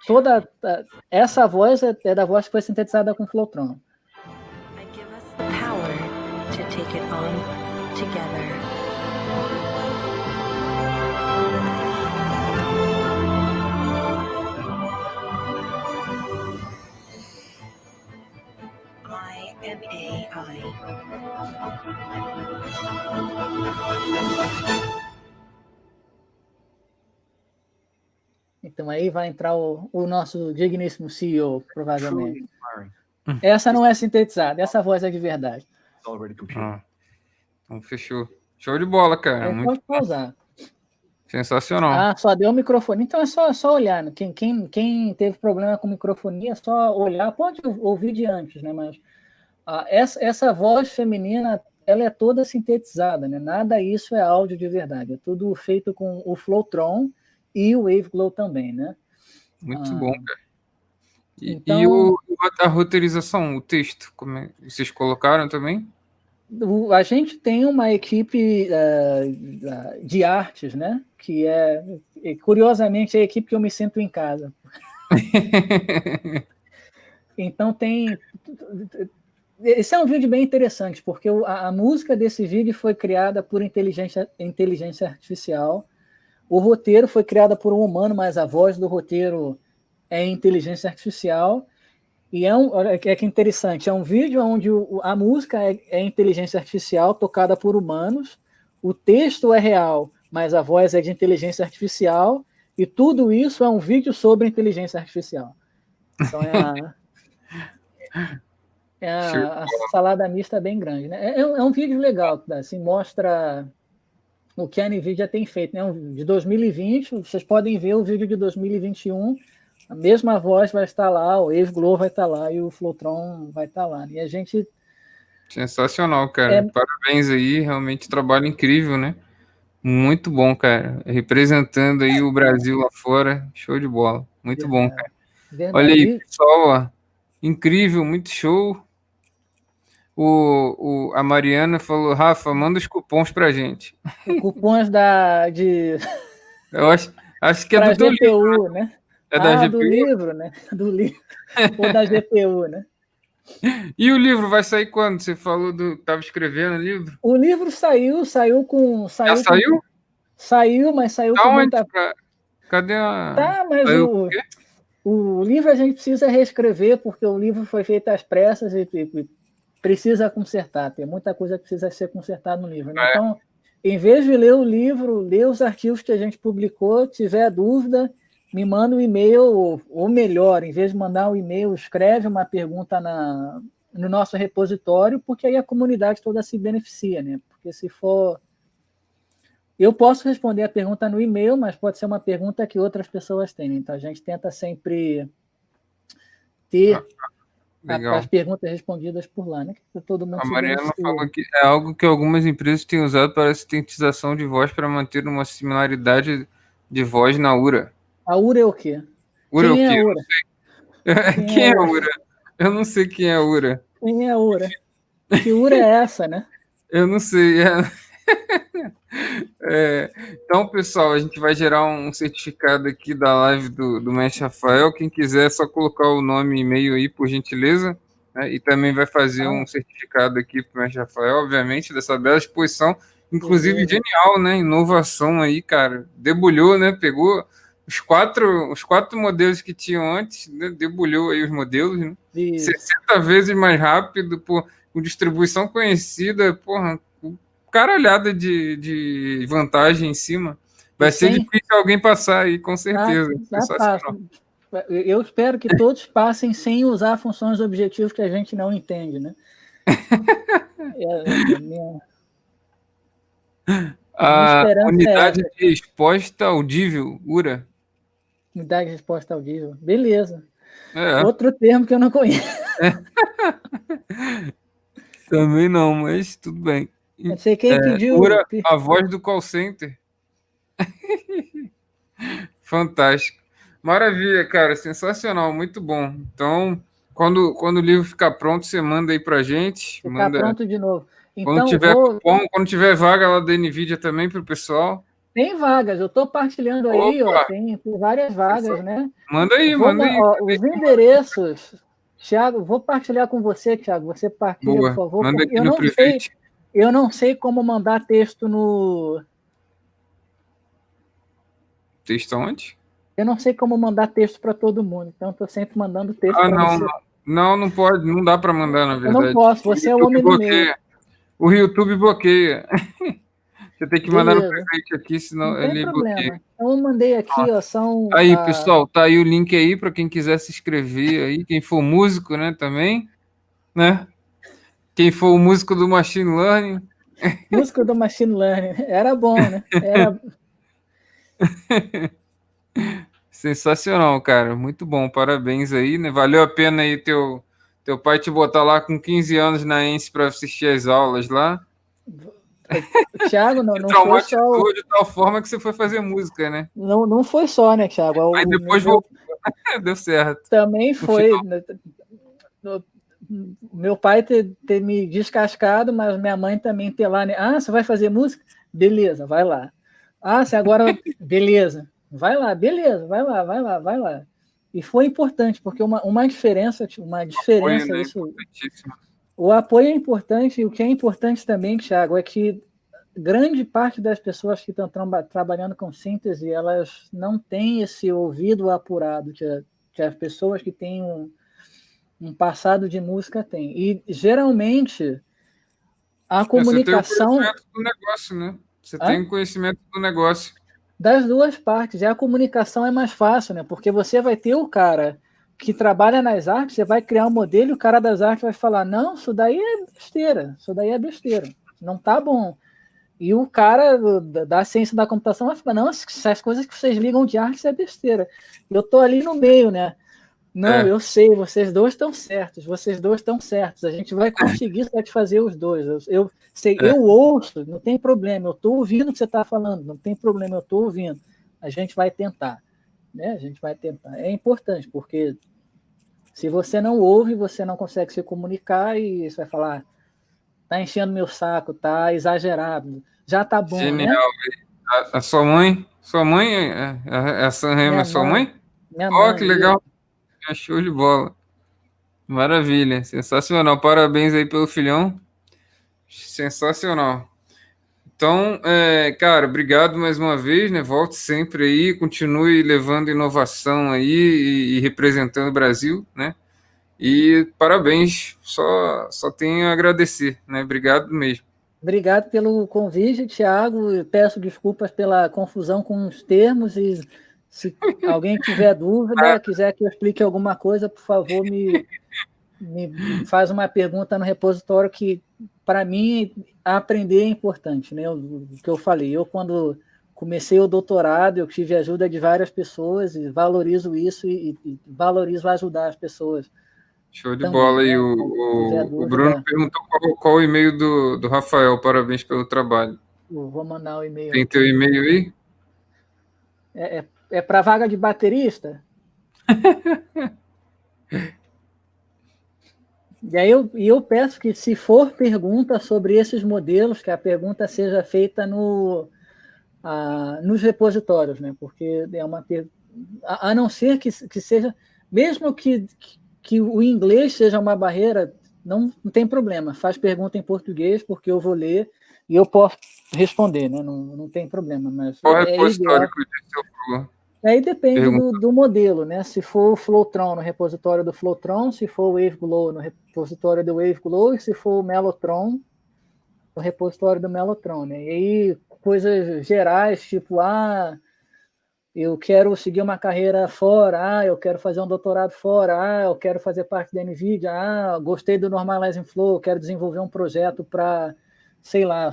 essa voz é da voz que foi sintetizada com o Flowtron. Power to take it on together. I am AI. Então aí vai entrar o nosso digníssimo CEO, provavelmente. Essa não é sintetizada, essa voz é de verdade. Então fechou. Show de bola, cara. Pode pausar. Sensacional. Só deu microfone. Então é só olhar. Né? Quem teve problema com microfonia, é só olhar. Pode ouvir de antes, né? Mas essa voz feminina, ela é toda sintetizada, né? Nada isso é áudio de verdade. É tudo feito com o Flowtron e o Waveglow também, né? Muito bom, cara. Então, a roteirização, o texto, como vocês colocaram também? A gente tem uma equipe de artes, né? Que curiosamente, é a equipe que eu me sinto em casa. Então tem... Esse é um vídeo bem interessante, porque a música desse vídeo foi criada por inteligência artificial. O roteiro foi criado por um humano, mas a voz do roteiro é inteligência artificial. E olha que interessante, é um vídeo onde a música é inteligência artificial tocada por humanos, o texto é real, mas a voz é de inteligência artificial, e tudo isso é um vídeo sobre inteligência artificial. Então a salada mista bem grande, né? É um vídeo legal, assim, mostra o que a NVIDIA tem feito, né? De 2020, vocês podem ver o vídeo de 2021, a mesma voz vai estar lá, o Wave Glow vai estar lá e o Flowtron vai estar lá. E a gente... Sensacional, cara. Parabéns aí, realmente trabalho incrível, né? Muito bom, cara. Representando aí o Brasil lá fora, show de bola. Muito bom, cara. Olha aí, pessoal, ó. Incrível, muito show. A Mariana falou, Rafa, manda os cupons pra gente. Cupons Eu acho que é do teu GPU, livro, né? É da GPU? Do livro, né? Do livro. Ou da GPU, né? E o livro vai sair quando? Você falou do estava escrevendo o livro? O livro saiu com... Já saiu? Saiu, mas saiu tá com onde? muita... Cadê a... Tá, mas o livro a gente precisa reescrever, porque o livro foi feito às pressas e precisa consertar. Tem muita coisa que precisa ser consertada no livro, né? Então, em vez de ler o livro, ler os artigos que a gente publicou, tiver dúvida, me manda um e-mail, ou melhor, em vez de mandar um e-mail, escreve uma pergunta no nosso repositório, porque aí a comunidade toda se beneficia, né? Porque se for... Eu posso responder a pergunta no e-mail, mas pode ser uma pergunta que outras pessoas têm. Então, a gente tenta sempre ter as perguntas respondidas por lá, né? Que todo mundo a Mariana falou que é algo que algumas empresas têm usado para a sintetização de voz para manter uma similaridade de voz na URA. A URA é o quê? URA Quem é o quê? é a URA? Quem é a URA? Eu não sei quem é a URA. Quem é a URA? Que URA é essa, né? Eu não sei. Então, pessoal, a gente vai gerar um certificado aqui da live do Mestre Rafael. Quem quiser, é só colocar o nome e e-mail aí, por gentileza. Né? E também vai fazer um certificado aqui para o Mestre Rafael, obviamente, dessa bela exposição. Inclusive, genial, né? Inovação aí, cara. Debulhou, né? Pegou os quatro modelos que tinham antes, né? Debulhou aí os modelos, né? 60 vezes mais rápido, com distribuição conhecida, porra, caralhada de vantagem em cima. Vai ser difícil alguém passar aí, com certeza. Eu espero que todos passem sem usar funções objetivas que a gente não entende, né? A unidade de resposta audível, URA. Unidade de resposta audível. Beleza. Outro termo que eu não conheço. Também não, mas tudo bem. Não sei quem pediu. URA, a voz do call center. Fantástico. Maravilha, cara. Sensacional. Muito bom. Então, quando o livro ficar pronto, você manda aí pra gente. Ficar pronto de novo. Então, quando tiver cupom, quando tiver vaga lá da NVIDIA também para o pessoal. Tem vagas, eu estou partilhando aí, ó, tem várias vagas, né? Manda aí, manda aí. Ó, os endereços, Thiago, vou partilhar com você, Thiago, você partilha, por favor. Manda aqui no private. Eu não sei como mandar texto no... Texto onde? Eu não sei como mandar texto para todo mundo, então estou sempre mandando texto para você. Não pode, não dá para mandar, na verdade. Eu não posso, você é o homem do meio. O YouTube bloqueia. Você tem que mandar no private aqui, senão ele bloqueia. Então eu mandei aqui, ó, são... Aí, pessoal, tá aí o link aí para quem quiser se inscrever aí, quem for músico, né, também, né? Quem for o músico do Machine Learning. Músico do Machine Learning, era bom, né? Era... Sensacional, cara, muito bom, parabéns aí, né? Valeu a pena aí teu pai te botar lá com 15 anos na ENSE para assistir as aulas lá. Thiago, não foi só... de tal forma que você foi fazer música, né? Não foi só, né, Thiago? Aí depois deu certo. Também foi. Meu pai ter me descascado, mas minha mãe também ter lá, né? Ah, você vai fazer música? Beleza, vai lá. Ah, você agora... Beleza, vai lá, beleza, vai lá. E foi importante, porque uma diferença apoio, né? Isso... O apoio é importante, e o que é importante também, Thiago, é que grande parte das pessoas que estão trabalhando com síntese, elas não têm esse ouvido apurado que as pessoas que têm um passado de música têm. E, geralmente, a comunicação... Você tem o conhecimento do negócio, né? Você Hã? tem o conhecimento do negócio. Das duas partes. E a comunicação é mais fácil, né? Porque você vai ter o cara que trabalha nas artes, você vai criar um modelo e o cara das artes vai falar, não, isso daí é besteira, não tá bom. E o cara da ciência da computação vai falar, não, essas coisas que vocês ligam de arte, isso é besteira. Eu tô ali no meio, né? Não, eu sei, vocês dois estão certos, a gente vai conseguir satisfazer os dois. Eu sei, eu ouço, não tem problema, eu estou ouvindo o que você está falando, não tem problema, eu estou ouvindo. A gente vai tentar, né? A gente vai tentar. É importante, porque se você não ouve, você não consegue se comunicar e você vai falar, tá enchendo meu saco, tá exagerado, já tá bom, Genial. né? A sua mãe a Sam Raimi é Minha sua mãe, mãe? minha Ó, que mãe, legal. Show de bola. Maravilha, sensacional. Parabéns aí pelo filhão. Sensacional. Então, cara, obrigado mais uma vez, né? Volte sempre aí, continue levando inovação aí e representando o Brasil, né? E parabéns, só tenho a agradecer, né? Obrigado mesmo. obrigado pelo convite, Thiago. Peço desculpas pela confusão com os termos e se alguém tiver dúvida, quiser que eu explique alguma coisa, por favor, me faz uma pergunta no repositório que, para mim, aprender é importante, né? O que eu falei. Eu, quando comecei o doutorado, eu tive ajuda de várias pessoas e valorizo isso e valorizo ajudar as pessoas. Show de Também, bola. E né? Se tiver o Bruno dúvida, perguntou qual o e-mail do Rafael. Parabéns pelo trabalho. eu vou mandar o e-mail Tem teu aqui. e-mail aí? É para vaga de baterista? E aí eu peço que, se for pergunta sobre esses modelos, que a pergunta seja feita nos repositórios, né? Porque é uma a não ser que seja, mesmo que o inglês seja uma barreira, não tem problema. Faz pergunta em português, porque eu vou ler e eu posso responder, né? Não tem problema. Mas Qual é repositório ideal. que o seu falou? Aí depende Pergunta. do modelo, né? Se for o Floatron no repositório do Floatron, se for o WaveGlow no repositório do WaveGlow, e se for o Mellotron no repositório do Mellotron, né? E aí coisas gerais, tipo, eu quero seguir uma carreira fora, eu quero fazer um doutorado fora, eu quero fazer parte da NVIDIA, gostei do Normalizing Flow, quero desenvolver um projeto para, sei lá,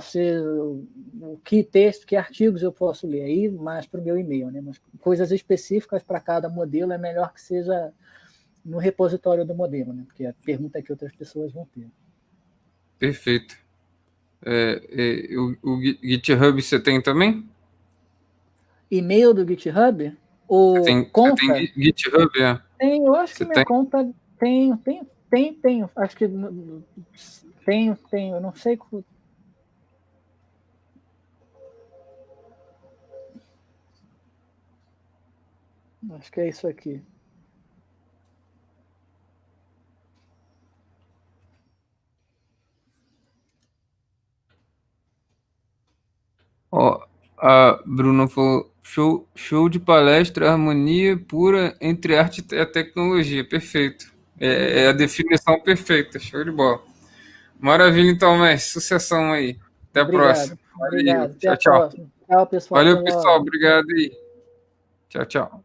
que texto, que artigos eu posso ler, aí mais para o meu e-mail, né? Mas coisas específicas para cada modelo é melhor que seja no repositório do modelo, né? Porque a pergunta é que outras pessoas vão ter. Perfeito. O GitHub você tem também? E-mail do GitHub? Ou Você conta? tem GitHub? Tem, eu acho que Você minha tem? conta tenho. Acho que tenho, eu não sei. Acho que é isso aqui. Ó, a Bruna falou: show de palestra, harmonia pura entre arte e a tecnologia. Perfeito. É a definição perfeita. Show de bola. Maravilha, então, mestre. Sucessão aí. Até a próxima. Obrigado. Valeu. Até Tchau, a tchau. próxima. Tchau, pessoal. Valeu, Até pessoal. logo. Obrigado aí. Tchau, tchau.